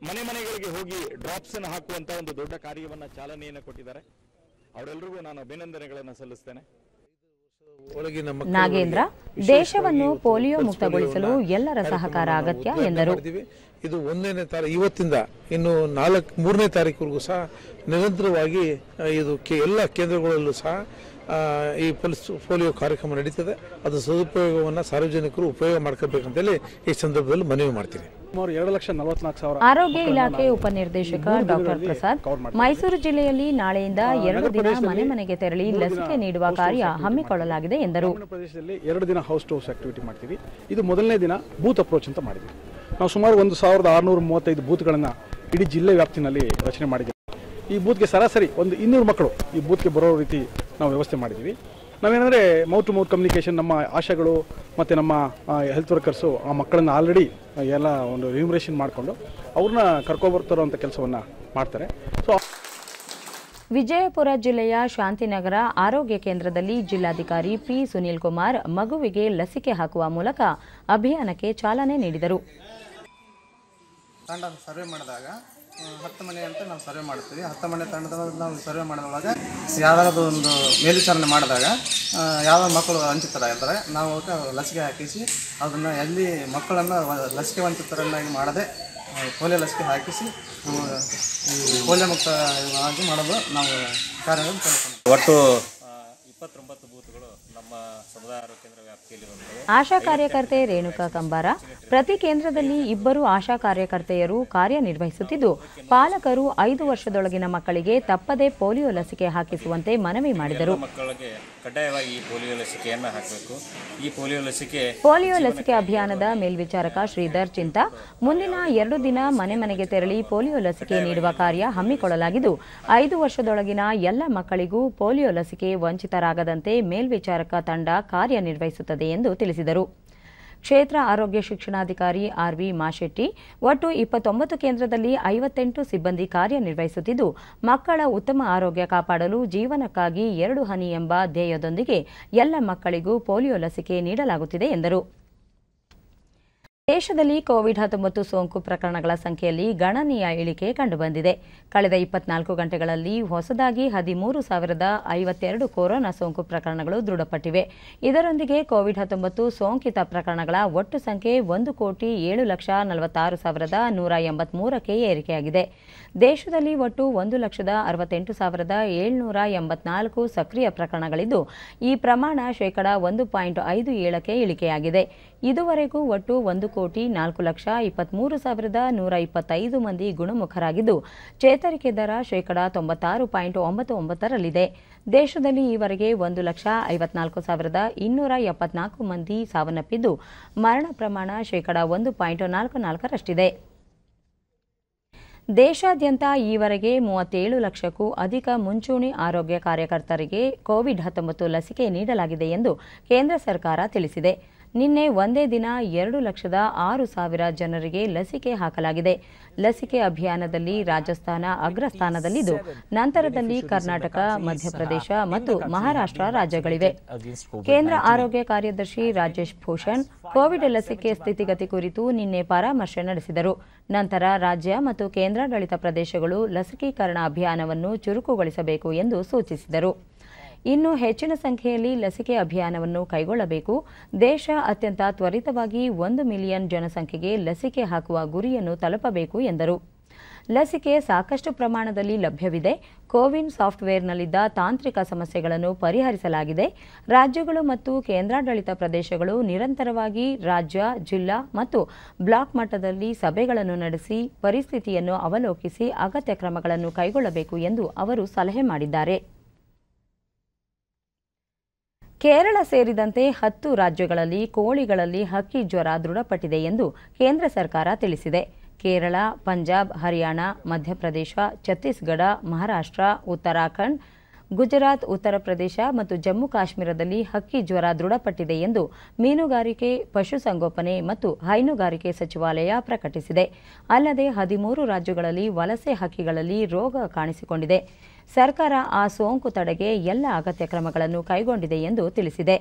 ಮನೆ ಮನೆಗಳಿಗೆ ಹೋಗಿ ಡ್ರಾಪ್ಸ್ ಅನ್ನು ಹಾಕುವಂತ ಒಂದು ದೊಡ್ಡ ಕಾರ್ಯವನ್ನು ಚಾಲನೆಯನ್ನು ಕೊಟ್ಟಿದ್ದಾರೆ. ಅವರೆಲ್ಲರಿಗೂ ನಾನು ಅಭಿನಂದನೆಗಳನ್ನು ಸಲ್ಲಿಸ್ತೇನೆ. ನಾಗೇಂದ್ರ, ದೇಶವನ್ನು ಪೋಲಿಯೋ ಮುಕ್ತಗೊಳಿಸಲು ಎಲ್ಲರ ಸಹಕಾರ ಅಗತ್ಯ ಎಂದರು. ಇದು 1ನೇ ತಾರೀಕು ಇವತ್ತಿಂದ ಇನ್ನು 3ನೇ ತಾರೀಕುವರೆಗೂ ಸಹ ನಿರಂತರವಾಗಿ ಇದು ಎಲ್ಲ ಕೇಂದ್ರಗಳಲ್ಲೂ ಸಹ ಈ ಪಲ್ಸ್ ಪೋಲಿಯೋ ಕಾರ್ಯಕ್ರಮ ನಡೀತದೆ. ಅದು ಸದುಪಯೋಗವನ್ನು ಸಾರ್ವಜನಿಕರು ಉಪಯೋಗ ಮಾಡ್ಕೋಬೇಕಂತೇಳಿ ಈ ಸಂದರ್ಭದಲ್ಲಿ ಮನವಿ ಮಾಡ್ತೀನಿ. ಆರೋಗ್ಯ ಇಲಾಖೆ ಉಪನಿರ್ದೇಶಕ ಡಾಕ್ಟರ್ ಪ್ರಸಾದ್, ಮೈಸೂರು ಜಿಲ್ಲೆಯಲ್ಲಿ ನಾಳೆಯಿಂದ 2 ದಿನ ಮನೆ ಮನೆಗೆ ತೆರಳಿ ಲಸಿಕೆ ನೀಡುವ ಕಾರ್ಯ ಹಮ್ಮಿಕೊಳ್ಳಲಾಗಿದೆ ಎಂದರು. ಪ್ರದೇಶದಲ್ಲಿ 2 ದಿನ ಹೌಸ್ ಟು ಹೌಸ್ ಆಕ್ಟಿವಿಟಿ ಮಾಡ್ತೀವಿ. ಇದು ಮೊದಲನೇ ದಿನ ಬೂತ್ ಅಪ್ರೋಚ್ ಅಂತ ಮಾಡಿದ್ವಿ. ನಾವು ಸುಮಾರು 1,635 ಬೂತ್ಗಳನ್ನು ಇಡೀ ಜಿಲ್ಲೆ ವ್ಯಾಪ್ತಿನಲ್ಲಿ ರಚನೆ ಮಾಡಿದ್ದೀವಿ. ಈ ಬೂತ್ಗೆ ಸರಾಸರಿ ಒಂದು 200 ಮಕ್ಕಳು ಈ ಬೂತ್ಗೆ ಬರೋ ರೀತಿ ನಾವು ವ್ಯವಸ್ಥೆ ಮಾಡಿದ್ದೀವಿ. ನಾವೇನಂದರೆ ಮೌತ್ ಟು ಮೌತ್ ಕಮ್ಯುನಿಕೇಷನ್, ನಮ್ಮ ಆಶಾಗಳು ಮತ್ತು ನಮ್ಮ ಹೆಲ್ತ್ ವರ್ಕರ್ಸು ಆ ಮಕ್ಕಳನ್ನು ಆಲ್ರೆಡಿ ಎಲ್ಲ ಒಂದು ರಿಮ್ಯುನರೇಷನ್ ಮಾಡಿಕೊಂಡು ಅವ್ರನ್ನ ಕರ್ಕೊಬರ್ತಾರೋ ಅಂಥ ಕೆಲಸವನ್ನು ಮಾಡ್ತಾರೆ. ವಿಜಯಪುರ ಜಿಲ್ಲೆಯ ಶಾಂತಿನಗರ ಆರೋಗ್ಯ ಕೇಂದ್ರದಲ್ಲಿ ಜಿಲ್ಲಾಧಿಕಾರಿ ಪಿ ಸುನೀಲ್ ಕುಮಾರ್ ಮಗುವಿಗೆ ಲಸಿಕೆ ಹಾಕುವ ಮೂಲಕ ಅಭಿಯಾನಕ್ಕೆ ಚಾಲನೆ ನೀಡಿದರು. ತಂಡ ಸರ್ವೆ ಮಾಡಿದಾಗ 10 ಮನೆ ಅಂತ ನಾವು ಸರ್ವೆ ಮಾಡ್ತೀವಿ. 10 ಮನೆ ತಂಡದಲ್ಲಿ ನಾವು ಸರ್ವೆ ಮಾಡೋದ್ರೊಳಗೆ ಯಾವ್ದಾದ್ರು ಒಂದು ಮೇಲ್ವಿಚಾರಣೆ ಮಾಡಿದಾಗ ಯಾವ ಮಕ್ಕಳು ವಂಚಿತರ ಇರ್ತಾರೆ, ನಾವು ಲಸಿಕೆ ಹಾಕಿಸಿ ಅದನ್ನು ಎಲ್ಲಿ ಮಕ್ಕಳನ್ನು ಲಸಿಕೆ ವಂಚಿತರನ್ನಾಗಿ ಮಾಡದೆ ಪೋಲಿಯೋ ಲಸಿಕೆ ಹಾಕಿಸಿ ಪೋಲಿಯೋ ಮುಕ್ತವಾಗಿ ಮಾಡಲು ನಾವು ಕಾರ್ಯವನ್ನು ಕೈಗೊಳ್ಳುತ್ತೇವೆ. ಒಟ್ಟು 29 ಬೂತ್ಗಳು ನಮ್ಮ ಸಮುದಾಯ ಆರೋಗ್ಯ ಕೇಂದ್ರ ವ್ಯಾಪ್ತಿಯಲ್ಲಿ ಬರುತ್ತವೆ. ಆಶಾ ಕಾರ್ಯಕರ್ತೆ ರೇಣುಕಾ ಕಂಬಾರ, ಪ್ರತಿ ಕೇಂದ್ರದಲ್ಲಿ 2 ಆಶಾ ಕಾರ್ಯಕರ್ತೆಯರು ಕಾರ್ಯನಿರ್ವಹಿಸುತ್ತಿದ್ದು, ಪಾಲಕರು 5 ವರ್ಷದೊಳಗಿನ ಮಕ್ಕಳಿಗೆ ತಪ್ಪದೇ ಪೋಲಿಯೋ ಲಸಿಕೆ ಹಾಕಿಸುವಂತೆ ಮನವಿ ಮಾಡಿದರು. ಮಕ್ಕಳಿಗೆ ಕಡ್ಡಾಯವಾಗಿ ಈ ಪೋಲಿಯೋ ಲಸಿಕೆಯನ್ನು ಹಾಕಬೇಕು. ಈ ಪೋಲಿಯೋ ಲಸಿಕೆ ಅಭಿಯಾನದ ಮೇಲ್ವಿಚಾರಕ ಶ್ರೀಧರ್ ಚಿಂತಾ, ಮುಂದಿನ 2 ದಿನ ಮನೆ ಮನೆಗೆ ತೆರಳಿ ಪೋಲಿಯೋ ಲಸಿಕೆ ನೀಡುವ ಕಾರ್ಯ ಹಮ್ಮಿಕೊಳ್ಳಲಾಗಿದ್ದು, 5 ವರ್ಷದೊಳಗಿನ ಎಲ್ಲ ಮಕ್ಕಳಿಗೂ ಪೋಲಿಯೋ ಲಸಿಕೆ ವಂಚಿತರಾಗದಂತೆ ಮೇಲ್ವಿಚಾರಕ ತಂಡ ಕಾರ್ಯನಿರ್ವಹಿಸುತ್ತದೆ ಎಂದು ತಿಳಿಸಿದರು. ಕ್ಷೇತ್ರ ಆರೋಗ್ಯ ಶಿಕ್ಷಣಾಧಿಕಾರಿ ಆರ್ವಿ ಮಾಶೆಟ್ಟಿ, ಒಟ್ಟು 29 ಕೇಂದ್ರದಲ್ಲಿ 58 ಸಿಬ್ಬಂದಿ ಕಾರ್ಯನಿರ್ವಹಿಸುತ್ತಿದ್ದು, ಮಕ್ಕಳ ಉತ್ತಮ ಆರೋಗ್ಯ ಕಾಪಾಡಲು ಜೀವನಕ್ಕಾಗಿ 2 ಹನಿ ಎಂಬ ಧ್ಯೇಯದೊಂದಿಗೆ ಎಲ್ಲ ಮಕ್ಕಳಿಗೂ ಪೋಲಿಯೋ ಲಸಿಕೆ ನೀಡಲಾಗುತ್ತಿದೆ ಎಂದರು. ದೇಶದಲ್ಲಿ ಕೋವಿಡ್-19 ಸೋಂಕು ಪ್ರಕರಣಗಳ ಸಂಖ್ಯೆಯಲ್ಲಿ ಗಣನೀಯ ಇಳಿಕೆ ಕಂಡುಬಂದಿದೆ. ಕಳೆದ 24 ಗಂಟೆಗಳಲ್ಲಿ ಹೊಸದಾಗಿ 13,052 ಕೊರೋನಾ ಸೋಂಕು ಪ್ರಕರಣಗಳು ದೃಢಪಟ್ಟಿವೆ. ಇದರೊಂದಿಗೆ ಕೋವಿಡ್-19 ಸೋಂಕಿತ ಪ್ರಕರಣಗಳ ಒಟ್ಟು ಸಂಖ್ಯೆ 1,46,183ಕ್ಕೆ ಏರಿಕೆಯಾಗಿದೆ. ದೇಶದಲ್ಲಿ ಒಟ್ಟು 1,68,784 ಸಕ್ರಿಯ ಪ್ರಕರಣಗಳಿದ್ದು, ಈ ಪ್ರಮಾಣ ಶೇಕಡಾ 1.57ಕ್ಕೆ ಇಳಿಕೆಯಾಗಿದೆ. ಇದುವರೆಗೂ ಒಟ್ಟು 1,04,23,125 ಮಂದಿ ಗುಣಮುಖರಾಗಿದ್ದು ಚೇತರಿಕೆ ದರ ಶೇಕಡಾ 96.99ರಲ್ಲಿದೆ. ದೇಶದಲ್ಲಿ ಈವರೆಗೆ 1,54,274 ಮಂದಿ ಸಾವನ್ನಪ್ಪಿದ್ದು ಮರಣ ಪ್ರಮಾಣ ಶೇಕಡಾ 1.44ರಷ್ಟಿದೆ. ದೇಶಾದ್ಯಂತ ಈವರೆಗೆ 37 ಲಕ್ಷಕ್ಕೂ ಅಧಿಕ ಮುಂಚೂಣಿ ಆರೋಗ್ಯ ಕಾರ್ಯಕರ್ತರಿಗೆ ಕೋವಿಡ್-19 ಲಸಿಕೆ ನೀಡಲಾಗಿದೆ ಎಂದು ಕೇಂದ್ರ ಸರ್ಕಾರ ತಿಳಿಸಿದೆ. ನಿನ್ನೆ ಒಂದೇ ದಿನ 2,06,000 ಜನರಿಗೆ ಲಸಿಕೆ ಹಾಕಲಾಗಿದೆ. ಲಸಿಕೆ ಅಭಿಯಾನದಲ್ಲಿ ರಾಜಸ್ಥಾನ ಅಗ್ರಸ್ಥಾನದಲ್ಲಿದ್ದು, ನಂತರದಲ್ಲಿ ಕರ್ನಾಟಕ, ಮಧ್ಯಪ್ರದೇಶ ಮತ್ತು ಮಹಾರಾಷ್ಟ್ರ ರಾಜ್ಯಗಳಿವೆ. ಕೇಂದ್ರ ಆರೋಗ್ಯ ಕಾರ್ಯದರ್ಶಿ ರಾಜೇಶ್ ಭೂಷಣ್ ಕೋವಿಡ್ ಲಸಿಕೆ ಸ್ಥಿತಿಗತಿ ಕುರಿತು ನಿನ್ನೆ ಪರಾಮರ್ಶೆ ನಡೆಸಿದರು. ನಂತರ ರಾಜ್ಯ ಮತ್ತು ಕೇಂದ್ರಾಡಳಿತ ಪ್ರದೇಶಗಳು ಲಸಿಕೀಕರಣ ಅಭಿಯಾನವನ್ನು ಚುರುಕುಗೊಳಿಸಬೇಕು ಎಂದು ಸೂಚಿಸಿದರು. ಇನ್ನು ಹೆಚ್ಚಿನ ಸಂಖ್ಯೆಯಲ್ಲಿ ಲಸಿಕೆ ಅಭಿಯಾನವನ್ನು ಕೈಗೊಳ್ಳಬೇಕು. ದೇಶ ಅತ್ಯಂತ ತ್ವರಿತವಾಗಿ 1 ಮಿಲಿಯನ್ ಜನಸಂಖ್ಯೆಗೆ ಲಸಿಕೆ ಹಾಕುವ ಗುರಿಯನ್ನು ತಲುಪಬೇಕು ಎಂದರು. ಲಸಿಕೆ ಸಾಕಷ್ಟು ಪ್ರಮಾಣದಲ್ಲಿ ಲಭ್ಯವಿದೆ. ಕೋವಿನ್ ಸಾಫ್ಟ್ವೇರ್ನಲ್ಲಿದ್ದ ತಾಂತ್ರಿಕ ಸಮಸ್ಯೆಗಳನ್ನು ಪರಿಹರಿಸಲಾಗಿದೆ. ರಾಜ್ಯಗಳು ಮತ್ತು ಕೇಂದ್ರಾಡಳಿತ ಪ್ರದೇಶಗಳು ನಿರಂತರವಾಗಿ ರಾಜ್ಯ, ಜಿಲ್ಲಾ ಮತ್ತು ಬ್ಲಾಕ್ ಮಟ್ಟದಲ್ಲಿ ಸಭೆಗಳನ್ನು ನಡೆಸಿ ಪರಿಸ್ಥಿತಿಯನ್ನು ಅವಲೋಕಿಸಿ ಅಗತ್ಯ ಕ್ರಮಗಳನ್ನು ಕೈಗೊಳ್ಳಬೇಕು ಎಂದು ಅವರು ಸಲಹೆ ಮಾಡಿದ್ದಾರೆ. ಕೇರಳ ಸೇರಿದಂತೆ 10 ರಾಜ್ಯಗಳಲ್ಲಿ ಕೋಳಿಗಳಲ್ಲಿ ಹಕ್ಕಿ ಜ್ವರ ದೃಢಪಟ್ಟಿದೆ ಎಂದು ಕೇಂದ್ರ ಸರ್ಕಾರ ತಿಳಿಸಿದೆ. ಕೇರಳ, ಪಂಜಾಬ್, ಹರಿಯಾಣ, ಮಧ್ಯಪ್ರದೇಶ, ಛತ್ತೀಸ್ಗಢ, ಮಹಾರಾಷ್ಟ್ರ, ಉತ್ತರಾಖಂಡ್, ಗುಜರಾತ್, ಉತ್ತರ ಪ್ರದೇಶ ಮತ್ತು ಜಮ್ಮು ಕಾಶ್ಮೀರದಲ್ಲಿ ಹಕ್ಕಿ ಜ್ವರ ದೃಢಪಟ್ಟಿದೆ ಎಂದು ಮೀನುಗಾರಿಕೆ, ಪಶುಸಂಗೋಪನೆ ಮತ್ತು ಹೈನುಗಾರಿಕೆ ಸಚಿವಾಲಯ ಪ್ರಕಟಿಸಿದೆ. ಅಲ್ಲದೆ 13 ರಾಜ್ಯಗಳಲ್ಲಿ ವಲಸೆ ಹಕ್ಕಿಗಳಲ್ಲಿ ರೋಗ ಕಾಣಿಸಿಕೊಂಡಿದೆ. ಸರ್ಕಾರ ಆ ಸೋಂಕು ತಡೆಗೆ ಎಲ್ಲ ಅಗತ್ಯ ಕ್ರಮಗಳನ್ನು ಕೈಗೊಂಡಿದೆ ಎಂದು ತಿಳಿಸಿದೆ.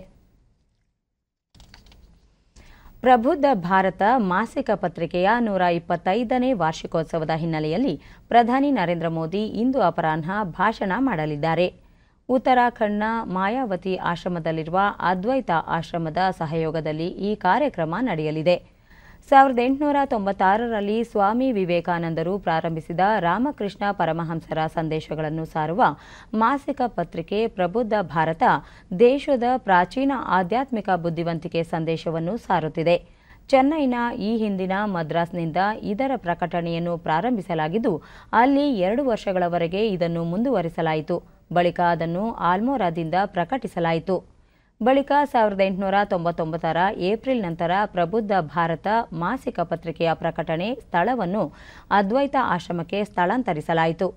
ಪ್ರಬುದ್ಧ ಭಾರತ ಮಾಸಿಕ ಪತ್ರಿಕೆಯ 125ನೇ ವಾರ್ಷಿಕೋತ್ಸವದ ಹಿನ್ನೆಲೆಯಲ್ಲಿ ಪ್ರಧಾನಿ ನರೇಂದ್ರ ಮೋದಿ ಇಂದು ಅಪರಾಹ್ನ ಭಾಷಣ ಮಾಡಲಿದ್ದಾರೆ. ಉತ್ತರಾಖಂಡ್ನ ಮಾಯಾವತಿ ಆಶ್ರಮದಲ್ಲಿರುವ ಅದ್ವೈತ ಆಶ್ರಮದ ಸಹಯೋಗದಲ್ಲಿ ಈ ಕಾರ್ಯಕ್ರಮ ನಡೆಯಲಿದೆ. 1896ರಲ್ಲಿ ಸ್ವಾಮಿ ವಿವೇಕಾನಂದರು ಪ್ರಾರಂಭಿಸಿದ ರಾಮಕೃಷ್ಣ ಪರಮಹಂಸರ ಸಂದೇಶಗಳನ್ನು ಸಾರುವ ಮಾಸಿಕ ಪತ್ರಿಕೆ ಪ್ರಬುದ್ಧ ಭಾರತ ದೇಶದ ಪ್ರಾಚೀನ ಆಧ್ಯಾತ್ಮಿಕ ಬುದ್ಧಿವಂತಿಕೆ ಸಂದೇಶವನ್ನು ಸಾರುತ್ತಿದೆ. ಚೆನ್ನೈನ ಈ ಹಿಂದಿನ ಮದ್ರಾಸ್ನಿಂದ ಇದರ ಪ್ರಕಟಣೆಯನ್ನು ಪ್ರಾರಂಭಿಸಲಾಗಿದ್ದು, ಅಲ್ಲಿ 2 ವರ್ಷಗಳವರೆಗೆ ಇದನ್ನು ಮುಂದುವರಿಸಲಾಯಿತು. ಬಳಿಕ ಅದನ್ನು ಆಲ್ಮೋರಾದಿಂದ ಪ್ರಕಟಿಸಲಾಯಿತು. ಬಳಿಕ 1899ರ ಏಪ್ರಿಲ್ ನಂತರ ಪ್ರಬುದ್ಧ ಭಾರತ ಮಾಸಿಕ ಪತ್ರಿಕೆಯ ಪ್ರಕಟಣೆ ಸ್ಥಳವನ್ನು ಅದ್ವೈತ ಆಶ್ರಮಕ್ಕೆ ಸ್ಥಳಾಂತರಿಸಲಾಯಿತು.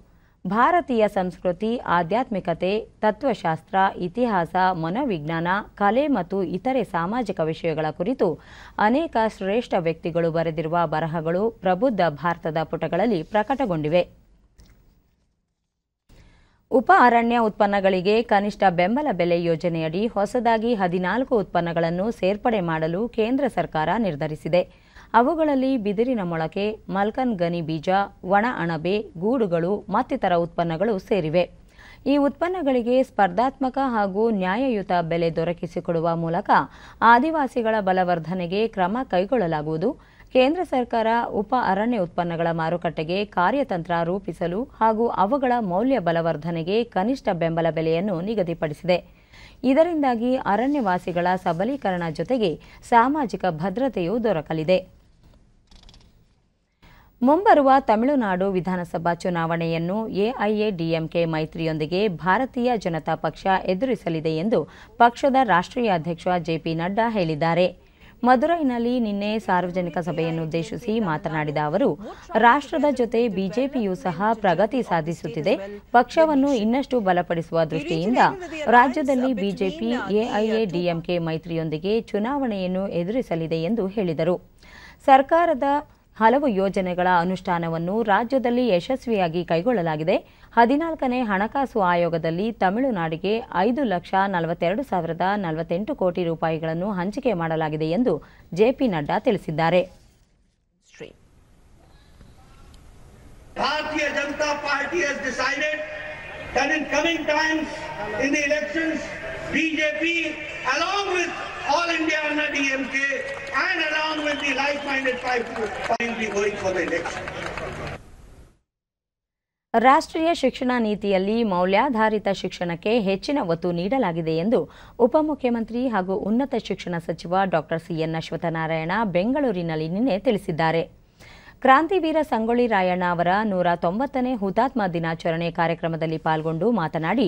ಭಾರತೀಯ ಸಂಸ್ಕೃತಿ, ಆಧ್ಯಾತ್ಮಿಕತೆ, ತತ್ವಶಾಸ್ತ್ರ, ಇತಿಹಾಸ, ಮನೋವಿಜ್ಞಾನ, ಕಲೆ ಮತ್ತು ಇತರೆ ಸಾಮಾಜಿಕ ವಿಷಯಗಳ ಕುರಿತು ಅನೇಕ ಶ್ರೇಷ್ಠ ವ್ಯಕ್ತಿಗಳು ಬರೆದಿರುವ ಬರಹಗಳು ಪ್ರಬುದ್ಧ ಭಾರತದ ಪುಟಗಳಲ್ಲಿ ಪ್ರಕಟಗೊಂಡಿವೆ. ಉಪ ಅರಣ್ಯ ಉತ್ಪನ್ನಗಳಿಗೆ ಕನಿಷ್ಠ ಬೆಂಬಲ ಬೆಲೆ ಯೋಜನೆಯಡಿ ಹೊಸದಾಗಿ 14 ಉತ್ಪನ್ನಗಳನ್ನು ಸೇರ್ಪಡೆ ಮಾಡಲು ಕೇಂದ್ರ ಸರ್ಕಾರ ನಿರ್ಧರಿಸಿದೆ. ಅವುಗಳಲ್ಲಿ ಬಿದಿರಿನ ಮೊಳಕೆ, ಮಲ್ಕನ್ ಗನಿ ಬೀಜ, ಒಣ ಅಣಬೆ, ಗೂಡುಗಳು ಮತ್ತಿತರ ಉತ್ಪನ್ನಗಳು ಸೇರಿವೆ. ಈ ಉತ್ಪನ್ನಗಳಿಗೆ ಸ್ಪರ್ಧಾತ್ಮಕ ಹಾಗೂ ನ್ಯಾಯಯುತ ಬೆಲೆ ದೊರಕಿಸಿಕೊಡುವ ಮೂಲಕ ಆದಿವಾಸಿಗಳ ಬಲವರ್ಧನೆಗೆ ಕ್ರಮ ಕೈಗೊಳ್ಳಲಾಗುವುದು. ಕೇಂದ್ರ ಸರ್ಕಾರ ಉಪ ಅರಣ್ಯ ಉತ್ಪನ್ನಗಳ ಮಾರುಕಟ್ಟೆಗೆ ಕಾರ್ಯತಂತ್ರ ರೂಪಿಸಲು ಹಾಗೂ ಅವುಗಳ ಮೌಲ್ಯ ಬಲವರ್ಧನೆಗೆ ಕನಿಷ್ಠ ಬೆಂಬಲ ಬೆಲೆಯನ್ನು ನಿಗದಿಪಡಿಸಿದೆ. ಇದರಿಂದಾಗಿ ಅರಣ್ಯವಾಸಿಗಳ ಸಬಲೀಕರಣ ಜೊತೆಗೆ ಸಾಮಾಜಿಕ ಭದ್ರತೆಯೂ ದೊರಕಲಿದೆ. ಮುಂಬರುವ ತಮಿಳುನಾಡು ವಿಧಾನಸಭಾ ಚುನಾವಣೆಯನ್ನು ಎಐಎಡಿಎಂಕೆ ಮೈತ್ರಿಯೊಂದಿಗೆ ಭಾರತೀಯ ಜನತಾ ಪಕ್ಷ ಎದುರಿಸಲಿದೆ ಎಂದು ಪಕ್ಷದ ರಾಷ್ಟ್ರೀಯ ಅಧ್ಯಕ್ಷ ಜೆಪಿ ನಡ್ಡಾ ಹೇಳಿದ್ದಾರೆ. ಮದುರೈನಲ್ಲಿ ನಿನ್ನೆ ಸಾರ್ವಜನಿಕ ಸಭೆಯನ್ನುದ್ದೇಶಿಸಿ ಮಾತನಾಡಿದ ಅವರು, ರಾಷ್ಟ್ರದ ಜೊತೆ ಬಿಜೆಪಿಯೂ ಸಹ ಪ್ರಗತಿ ಸಾಧಿಸುತ್ತಿದೆ. ಪಕ್ಷವನ್ನು ಇನ್ನಷ್ಟು ಬಲಪಡಿಸುವ ದೃಷ್ಟಿಯಿಂದ ರಾಜ್ಯದಲ್ಲಿ ಬಿಜೆಪಿ ಎಐಎಡಿಎಂಕೆ ಮೈತ್ರಿಯೊಂದಿಗೆ ಚುನಾವಣೆಯನ್ನು ಎದುರಿಸಲಿದೆ ಎಂದು ಹೇಳಿದರು. ಸರ್ಕಾರದ ಹಲವು ಯೋಜನೆಗಳ ಅನುಷ್ಠಾನವನ್ನು ರಾಜ್ಯದಲ್ಲಿ ಯಶಸ್ವಿಯಾಗಿ ಕೈಗೊಳ್ಳಲಾಗಿದೆ. 14ನೇ ಹಣಕಾಸು ಆಯೋಗದಲ್ಲಿ ತಮಿಳುನಾಡಿಗೆ 5,42,048 ಕೋಟಿ ರೂಪಾಯಿಗಳನ್ನು ಹಂಚಿಕೆ ಮಾಡಲಾಗಿದೆ ಎಂದು ಜೆಪಿ ನಡ್ಡಾ ತಿಳಿಸಿದ್ದಾರೆ. Bharatiya Janata Party has decided that in coming times in the elections, BJP along with All India Anna DMK and along with the like-minded parties will be going for the election. ರಾಷ್ಟ್ರೀಯ ಶಿಕ್ಷಣ ನೀತಿಯಲ್ಲಿ ಮೌಲ್ಯಾಧಾರಿತ ಶಿಕ್ಷಣಕ್ಕೆ ಹೆಚ್ಚಿನ ಒತ್ತು ನೀಡಲಾಗಿದೆ ಎಂದು ಉಪಮುಖ್ಯಮಂತ್ರಿ ಹಾಗೂ ಉನ್ನತ ಶಿಕ್ಷಣ ಸಚಿವ ಡಾಕ್ಟರ್ ಸಿಎನ್ ಅಶ್ವತ್ಥನಾರಾಯಣ ಬೆಂಗಳೂರಿನಲ್ಲಿ ನಿನ್ನೆ ತಿಳಿಸಿದ್ದಾರೆ. ಕ್ರಾಂತಿವೀರ ಸಂಗೊಳ್ಳಿ ರಾಯಣ್ಣ ಅವರ 190ನೇ ಹುತಾತ್ಮ ದಿನಾಚರಣೆ ಕಾರ್ಯಕ್ರಮದಲ್ಲಿ ಪಾಲ್ಗೊಂಡು ಮಾತನಾಡಿ,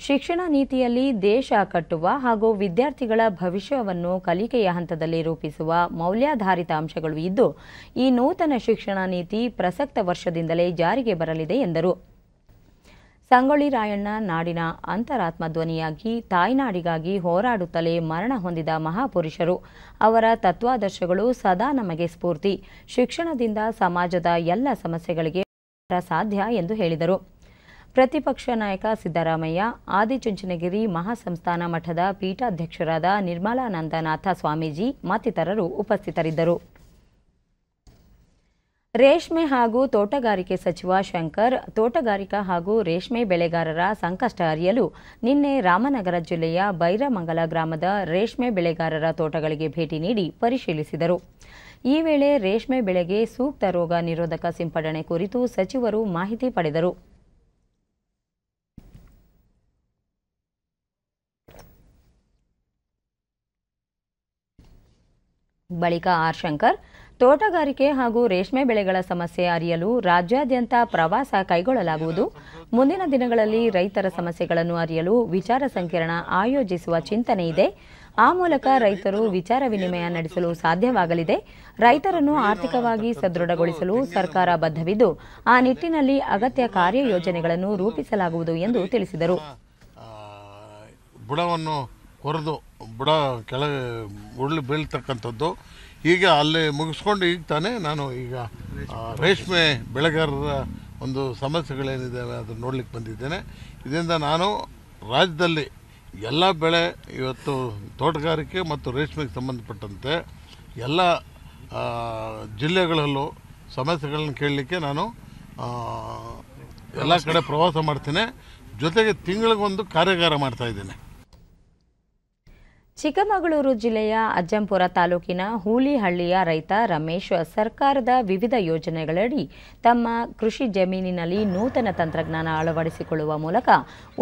ಶಿಕ್ಷಣ ನೀತಿಯಲ್ಲಿ ದೇಶ ಕಟ್ಟುವ ಹಾಗೂ ವಿದ್ಯಾರ್ಥಿಗಳ ಭವಿಷ್ಯವನ್ನು ಕಲಿಕೆಯ ಹಂತದಲ್ಲಿ ರೂಪಿಸುವ ಮೌಲ್ಯಾಧಾರಿತ ಅಂಶಗಳು ಇದ್ದು, ಈ ನೂತನ ಶಿಕ್ಷಣ ನೀತಿ ಪ್ರಸಕ್ತ ವರ್ಷದಿಂದಲೇ ಜಾರಿಗೆ ಬರಲಿದೆ ಎಂದರು. ಸಂಗೊಳ್ಳಿ ರಾಯಣ್ಣ ನಾಡಿನ ಅಂತರಾತ್ಮ ಧ್ವನಿಯಾಗಿ ತಾಯ್ನಾಡಿಗಾಗಿ ಹೋರಾಡುತ್ತಲೇ ಮರಣ ಹೊಂದಿದ ಮಹಾಪುರುಷರು. ಅವರ ತತ್ವಾದರ್ಶಗಳು ಸದಾ ನಮಗೆ ಸ್ಫೂರ್ತಿ. ಶಿಕ್ಷಣದಿಂದ ಸಮಾಜದ ಎಲ್ಲ ಸಮಸ್ಯೆಗಳಿಗೆ ಸಾಧ್ಯ ಎಂದು ಹೇಳಿದರು. ಪ್ರತಿಪಕ್ಷ ನಾಯಕ ಸಿದ್ದರಾಮಯ್ಯ, ಆದಿಚುಂಚನಗಿರಿ ಮಹಾಸಂಸ್ಥಾನ ಮಠದ ಪೀಠಾಧ್ಯಕ್ಷರಾದ ನಿರ್ಮಲಾನಂದನಾಥ ಸ್ವಾಮೀಜಿ ಮತ್ತಿತರರು ಉಪಸ್ಥಿತರಿದ್ದರು. ರೇಷ್ಮೆ ಹಾಗೂ ತೋಟಗಾರಿಕೆ ಸಚಿವ ಶಂಕರ್ ತೋಟಗಾರಿಕಾ ಹಾಗೂ ರೇಷ್ಮೆ ಬೆಳೆಗಾರರ ಸಂಕಷ್ಟ ಅರಿಯಲು ನಿನ್ನೆ ರಾಮನಗರ ಜಿಲ್ಲೆಯ ಬೈರಮಂಗಲ ಗ್ರಾಮದ ರೇಷ್ಮೆ ಬೆಳೆಗಾರರ ತೋಟಗಳಿಗೆ ಭೇಟಿ ನೀಡಿ ಪರಿಶೀಲಿಸಿದರು. ಈ ವೇಳೆ ರೇಷ್ಮೆ ಬೆಳೆಗೆ ಸೂಕ್ತ ರೋಗ ನಿರೋಧಕ ಸಿಂಪಡಣೆ ಕುರಿತು ಸಚಿವರು ಮಾಹಿತಿ ಪಡೆದರು. ಬಳಿಕ ಆರ್ ಶಂಕರ್ ತೋಟಗಾರಿಕೆ ಹಾಗೂ ರೇಷ್ಮೆ ಬೆಳೆಗಳ ಸಮಸ್ಯೆ ಅರಿಯಲು ರಾಜ್ಯಾದ್ಯಂತ ಪ್ರವಾಸ ಕೈಗೊಳ್ಳಲಾಗುವುದು. ಮುಂದಿನ ದಿನಗಳಲ್ಲಿ ರೈತರ ಸಮಸ್ಯೆಗಳನ್ನು ಅರಿಯಲು ವಿಚಾರ ಸಂಕಿರಣ ಆಯೋಜಿಸುವ ಚಿಂತನೆ ಇದೆ. ಆ ಮೂಲಕ ರೈತರು ವಿಚಾರ ವಿನಿಮಯ ನಡೆಸಲು ಸಾಧ್ಯವಾಗಲಿದೆ. ರೈತರನ್ನು ಆರ್ಥಿಕವಾಗಿ ಸದೃಢಗೊಳಿಸಲು ಸರ್ಕಾರ ಬದ್ಧವಿದ್ದು, ಆ ನಿಟ್ಟಿನಲ್ಲಿ ಅಗತ್ಯ ಕಾರ್ಯಯೋಜನೆಗಳನ್ನು ರೂಪಿಸಲಾಗುವುದು ಎಂದು ತಿಳಿಸಿದರು. ಬುಡವನ್ನು ಕೊರೆದು ಬುಡ ಕೆಳಗೆ ಉರುಳಿ ಬೀಳ್ತಕ್ಕಂಥದ್ದು ಈಗ ಅಲ್ಲಿ ಮುಗಿಸ್ಕೊಂಡು ಈಗ ತಾನೇ ನಾನು ಈಗ ರೇಷ್ಮೆ ಬೆಳೆಗಾರರ ಒಂದು ಸಮಸ್ಯೆಗಳೇನಿದ್ದಾವೆ ಅದನ್ನು ನೋಡ್ಲಿಕ್ಕೆ ಬಂದಿದ್ದೇನೆ. ಇದರಿಂದ ನಾನು ರಾಜ್ಯದಲ್ಲಿ ಎಲ್ಲ ಬೆಳೆ ಇವತ್ತು ತೋಟಗಾರಿಕೆ ಮತ್ತು ರೇಷ್ಮೆಗೆ ಸಂಬಂಧಪಟ್ಟಂತೆ ಎಲ್ಲ ಜಿಲ್ಲೆಗಳಲ್ಲೂ ಸಮಸ್ಯೆಗಳನ್ನು ಕೇಳಲಿಕ್ಕೆ ನಾನು ಎಲ್ಲ ಕಡೆ ಪ್ರವಾಸ ಮಾಡ್ತೇನೆ. ಜೊತೆಗೆ ತಿಂಗಳಿಗೊಂದು ಕಾರ್ಯಾಗಾರ ಮಾಡ್ತಾಯಿದ್ದೇನೆ. ಚಿಕ್ಕಮಗಳೂರು ಜಿಲ್ಲೆಯ ಅಜ್ಜಂಪುರ ತಾಲೂಕಿನ ಹೂಲಿಹಳ್ಳಿಯ ರೈತ ರಮೇಶ್ ಸರ್ಕಾರದ ವಿವಿಧ ಯೋಜನೆಗಳಡಿ ತಮ್ಮ ಕೃಷಿ ಜಮೀನಿನಲ್ಲಿ ನೂತನ ತಂತ್ರಜ್ಞಾನ ಅಳವಡಿಸಿಕೊಳ್ಳುವ ಮೂಲಕ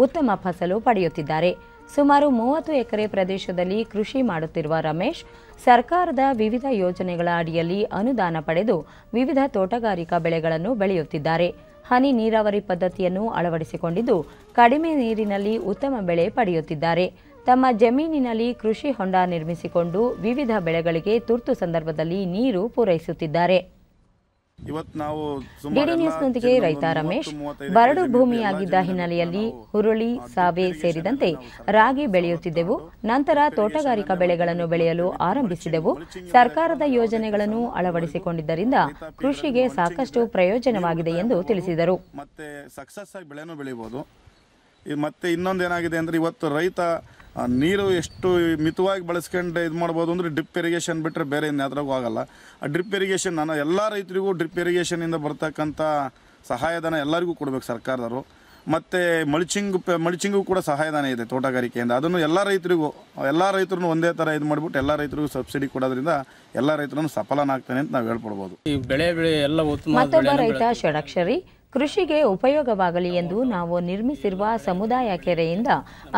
ಉತ್ತಮ ಫಸಲು ಪಡೆಯುತ್ತಿದ್ದಾರೆ. ಸುಮಾರು 30 ಎಕರೆ ಪ್ರದೇಶದಲ್ಲಿ ಕೃಷಿ ಮಾಡುತ್ತಿರುವ ರಮೇಶ್ ಸರ್ಕಾರದ ವಿವಿಧ ಯೋಜನೆಗಳ ಅಡಿಯಲ್ಲಿ ಅನುದಾನ ಪಡೆದು ವಿವಿಧ ತೋಟಗಾರಿಕಾ ಬೆಳೆಗಳನ್ನು ಬೆಳೆಯುತ್ತಿದ್ದಾರೆ. ಹನಿ ನೀರಾವರಿ ಪದ್ಧತಿಯನ್ನು ಅಳವಡಿಸಿಕೊಂಡಿದ್ದು ಕಡಿಮೆ ನೀರಿನಲ್ಲಿ ಉತ್ತಮ ಬೆಳೆ ಪಡೆಯುತ್ತಿದ್ದಾರೆ. ತಮ್ಮ ಜಮೀನಿನಲ್ಲಿ ಕೃಷಿ ಹೊಂಡ ನಿರ್ಮಿಸಿಕೊಂಡು ವಿವಿಧ ಬೆಳೆಗಳಿಗೆ ತುರ್ತು ಸಂದರ್ಭದಲ್ಲಿ ನೀರು ಪೂರೈಸುತ್ತಿದ್ದಾರೆ. ಡಿಡಿ ನ್ಯೂಸ್ನೊಂದಿಗೆ ರೈತ ರಮೇಶ್, ಬರಡು ಭೂಮಿಯಾಗಿದ್ದ ಹಿನ್ನೆಲೆಯಲ್ಲಿ ಹುರುಳಿ, ಸಾವೆ ಸೇರಿದಂತೆ ರಾಗಿ ಬೆಳೆಯುತ್ತಿದ್ದೆವು. ನಂತರ ತೋಟಗಾರಿಕಾ ಬೆಳೆಗಳನ್ನು ಬೆಳೆಯಲು ಆರಂಭಿಸಿದೆವು. ಸರ್ಕಾರದ ಯೋಜನೆಗಳನ್ನು ಅಳವಡಿಸಿಕೊಂಡಿದ್ದರಿಂದ ಕೃಷಿಗೆ ಸಾಕಷ್ಟು ಪ್ರಯೋಜನವಾಗಿದೆ ಎಂದು ತಿಳಿಸಿದರು. ಮತ್ತೆ ಸಕ್ಸಸ್ ಆಗಿ ಬೆಳೆನೂ ಬೆಳೆಯಬಹುದು. ಮತ್ತೆ ಇನ್ನೊಂದೇನಾಗಿದೆ ಅಂದರೆ ಇವತ್ತು ರೈತ ನೀರು ಎಷ್ಟು ಮಿತವಾಗಿ ಬಳಸ್ಕೊಂಡು ಇದು ಮಾಡ್ಬೋದು ಅಂದರೆ ಡ್ರಿಪ್ ಇರಿಗೇಷನ್ ಬಿಟ್ಟರೆ ಬೇರೆ ಇನ್ಯಾದ್ರಾಗೂ ಆಗಲ್ಲ. ಆ ಡ್ರಿಪ್ ಇರಿಗೇಷನ್ ನಾನು ಎಲ್ಲ ರೈತರಿಗೂ ಡ್ರಿಪ್ ಇರಿಗೇಷನಿಂದ ಬರ್ತಕ್ಕಂಥ ಸಹಾಯಧನ ಎಲ್ಲರಿಗೂ ಕೊಡಬೇಕು ಸರ್ಕಾರದವರು. ಮತ್ತು ಮಲ್ಚಿಂಗು ಕೂಡ ಸಹಾಯಧನ ಇದೆ ತೋಟಗಾರಿಕೆಯಿಂದ. ಅದನ್ನು ಎಲ್ಲ ರೈತರು ಒಂದೇ ಥರ ಇದು ಮಾಡಿಬಿಟ್ಟು ಎಲ್ಲ ರೈತರಿಗೂ ಸಬ್ಸಿಡಿ ಕೊಡೋದ್ರಿಂದ ಎಲ್ಲ ರೈತರನ್ನು ಸಫಲನಾಗ್ತಾನೆ ಅಂತ ನಾವು ಹೇಳ್ಕೊಡ್ಬೋದು. ಮತ್ತೊಬ್ಬ ರೈತ ಷಡಕ್ಷರಿ, ಕೃಷಿಗೆ ಉಪಯೋಗವಾಗಲಿ ಎಂದು ನಾವು ನಿರ್ಮಿಸಿರುವ ಸಮುದಾಯ ಕೆರೆಯಿಂದ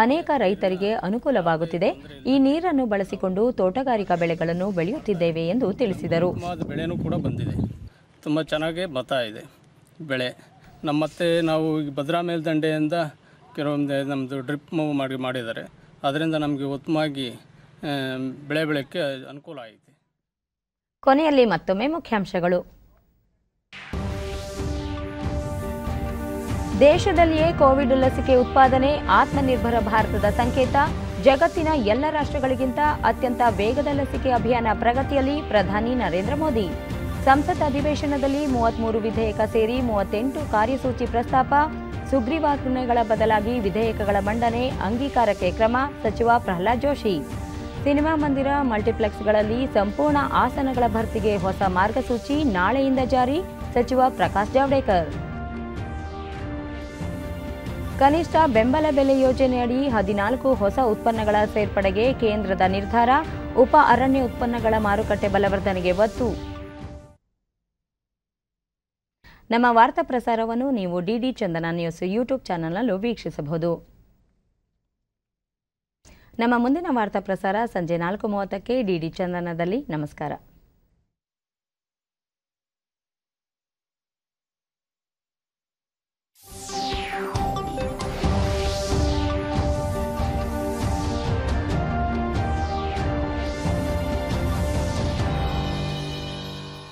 ಅನೇಕ ರೈತರಿಗೆ ಅನುಕೂಲವಾಗುತ್ತಿದೆ. ಈ ನೀರನ್ನು ಬಳಸಿಕೊಂಡು ತೋಟಗಾರಿಕಾ ಬೆಳೆಗಳನ್ನು ಬೆಳೆಯುತ್ತಿದ್ದೇವೆ ಎಂದು ತಿಳಿಸಿದರು. ಬೆಳೆನೂ ಕೂಡ ಬಂದಿದೆ, ತುಂಬ ಚೆನ್ನಾಗಿ ಬರ್ತಾ ಇದೆ ಬೆಳೆ. ಮತ್ತೆ ನಾವು ಈಗ ಭದ್ರಾ ಮೇಲ್ದಂಡೆಯಿಂದ ಕೆಲವೊಂದು ನಮ್ಮದು ಡ್ರಿಪ್ ಮಾಡಿದ್ದಾರೆ. ಅದರಿಂದ ನಮಗೆ ಉತ್ತಮವಾಗಿ ಬೆಳೆ ಬೆಳೆಯೋಕ್ಕೆ ಅನುಕೂಲ ಆಗಿದೆ. ಕೊನೆಯಲ್ಲಿ ಮತ್ತೊಮ್ಮೆ ಮುಖ್ಯಾಂಶಗಳು. ದೇಶದಲ್ಲಿಯೇ ಕೋವಿಡ್ ಲಸಿಕೆ ಉತ್ಪಾದನೆ ಆತ್ಮನಿರ್ಭರ ಭಾರತದ ಸಂಕೇತ. ಜಗತ್ತಿನ ಎಲ್ಲ ರಾಷ್ಟ್ರಗಳಿಗಿಂತ ಅತ್ಯಂತ ವೇಗದ ಲಸಿಕೆ ಅಭಿಯಾನ ಪ್ರಗತಿಯಲ್ಲಿ ಪ್ರಧಾನಿ ನರೇಂದ್ರ ಮೋದಿ. ಸಂಸತ್ ಅಧಿವೇಶನದಲ್ಲಿ 33 ವಿಧೇಯಕ ಸೇರಿ 38 ಕಾರ್ಯಸೂಚಿ ಪ್ರಸ್ತಾಪ. ಸುಗ್ರೀವಾಜ್ಞೆಗಳ ಬದಲಾಗಿ ವಿಧೇಯಕಗಳ ಮಂಡನೆ, ಅಂಗೀಕಾರಕ್ಕೆ ಕ್ರಮ. ಸಚಿವ ಪ್ರಹ್ಲಾದ್ ಜೋಶಿ. ಸಿನಿಮಾ ಮಂದಿರ, ಮಲ್ಟಿಪ್ಲೆಕ್ಸ್ಗಳಲ್ಲಿ ಸಂಪೂರ್ಣ ಆಸನಗಳ ಭರ್ತಿಗೆ ಹೊಸ ಮಾರ್ಗಸೂಚಿ ನಾಳೆಯಿಂದ ಜಾರಿ. ಸಚಿವ ಪ್ರಕಾಶ್ ಜಾವಡೇಕರ್. ಕನಿಷ್ಠ ಬೆಂಬಲ ಬೆಲೆ ಯೋಜನೆಯಡಿ 14 ಹೊಸ ಉತ್ಪನ್ನಗಳ ಸೇರ್ಪಡೆಗೆ ಕೇಂದ್ರದ ನಿರ್ಧಾರ. ಉಪ ಅರಣ್ಯ ಉತ್ಪನ್ನಗಳ ಮಾರುಕಟ್ಟೆ ಬಲವರ್ಧನೆಗೆ ಒತ್ತು. ನಮ್ಮ ವಾರ್ತಾ ಪ್ರಸಾರವನ್ನು ನೀವು ಡಿಡಿ ಚಂದನ ನ್ಯೂಸ್ ಯೂಟ್ಯೂಬ್ ಚಾನೆಲ್ನಲ್ಲೂ ವೀಕ್ಷಿಸಬಹುದು. ನಮ್ಮ ಮುಂದಿನ ವಾರ್ತಾ ಪ್ರಸಾರ ಸಂಜೆ 4:30ಕ್ಕೆ ಡಿಡಿ ಚಂದನದಲ್ಲಿ. ನಮಸ್ಕಾರ.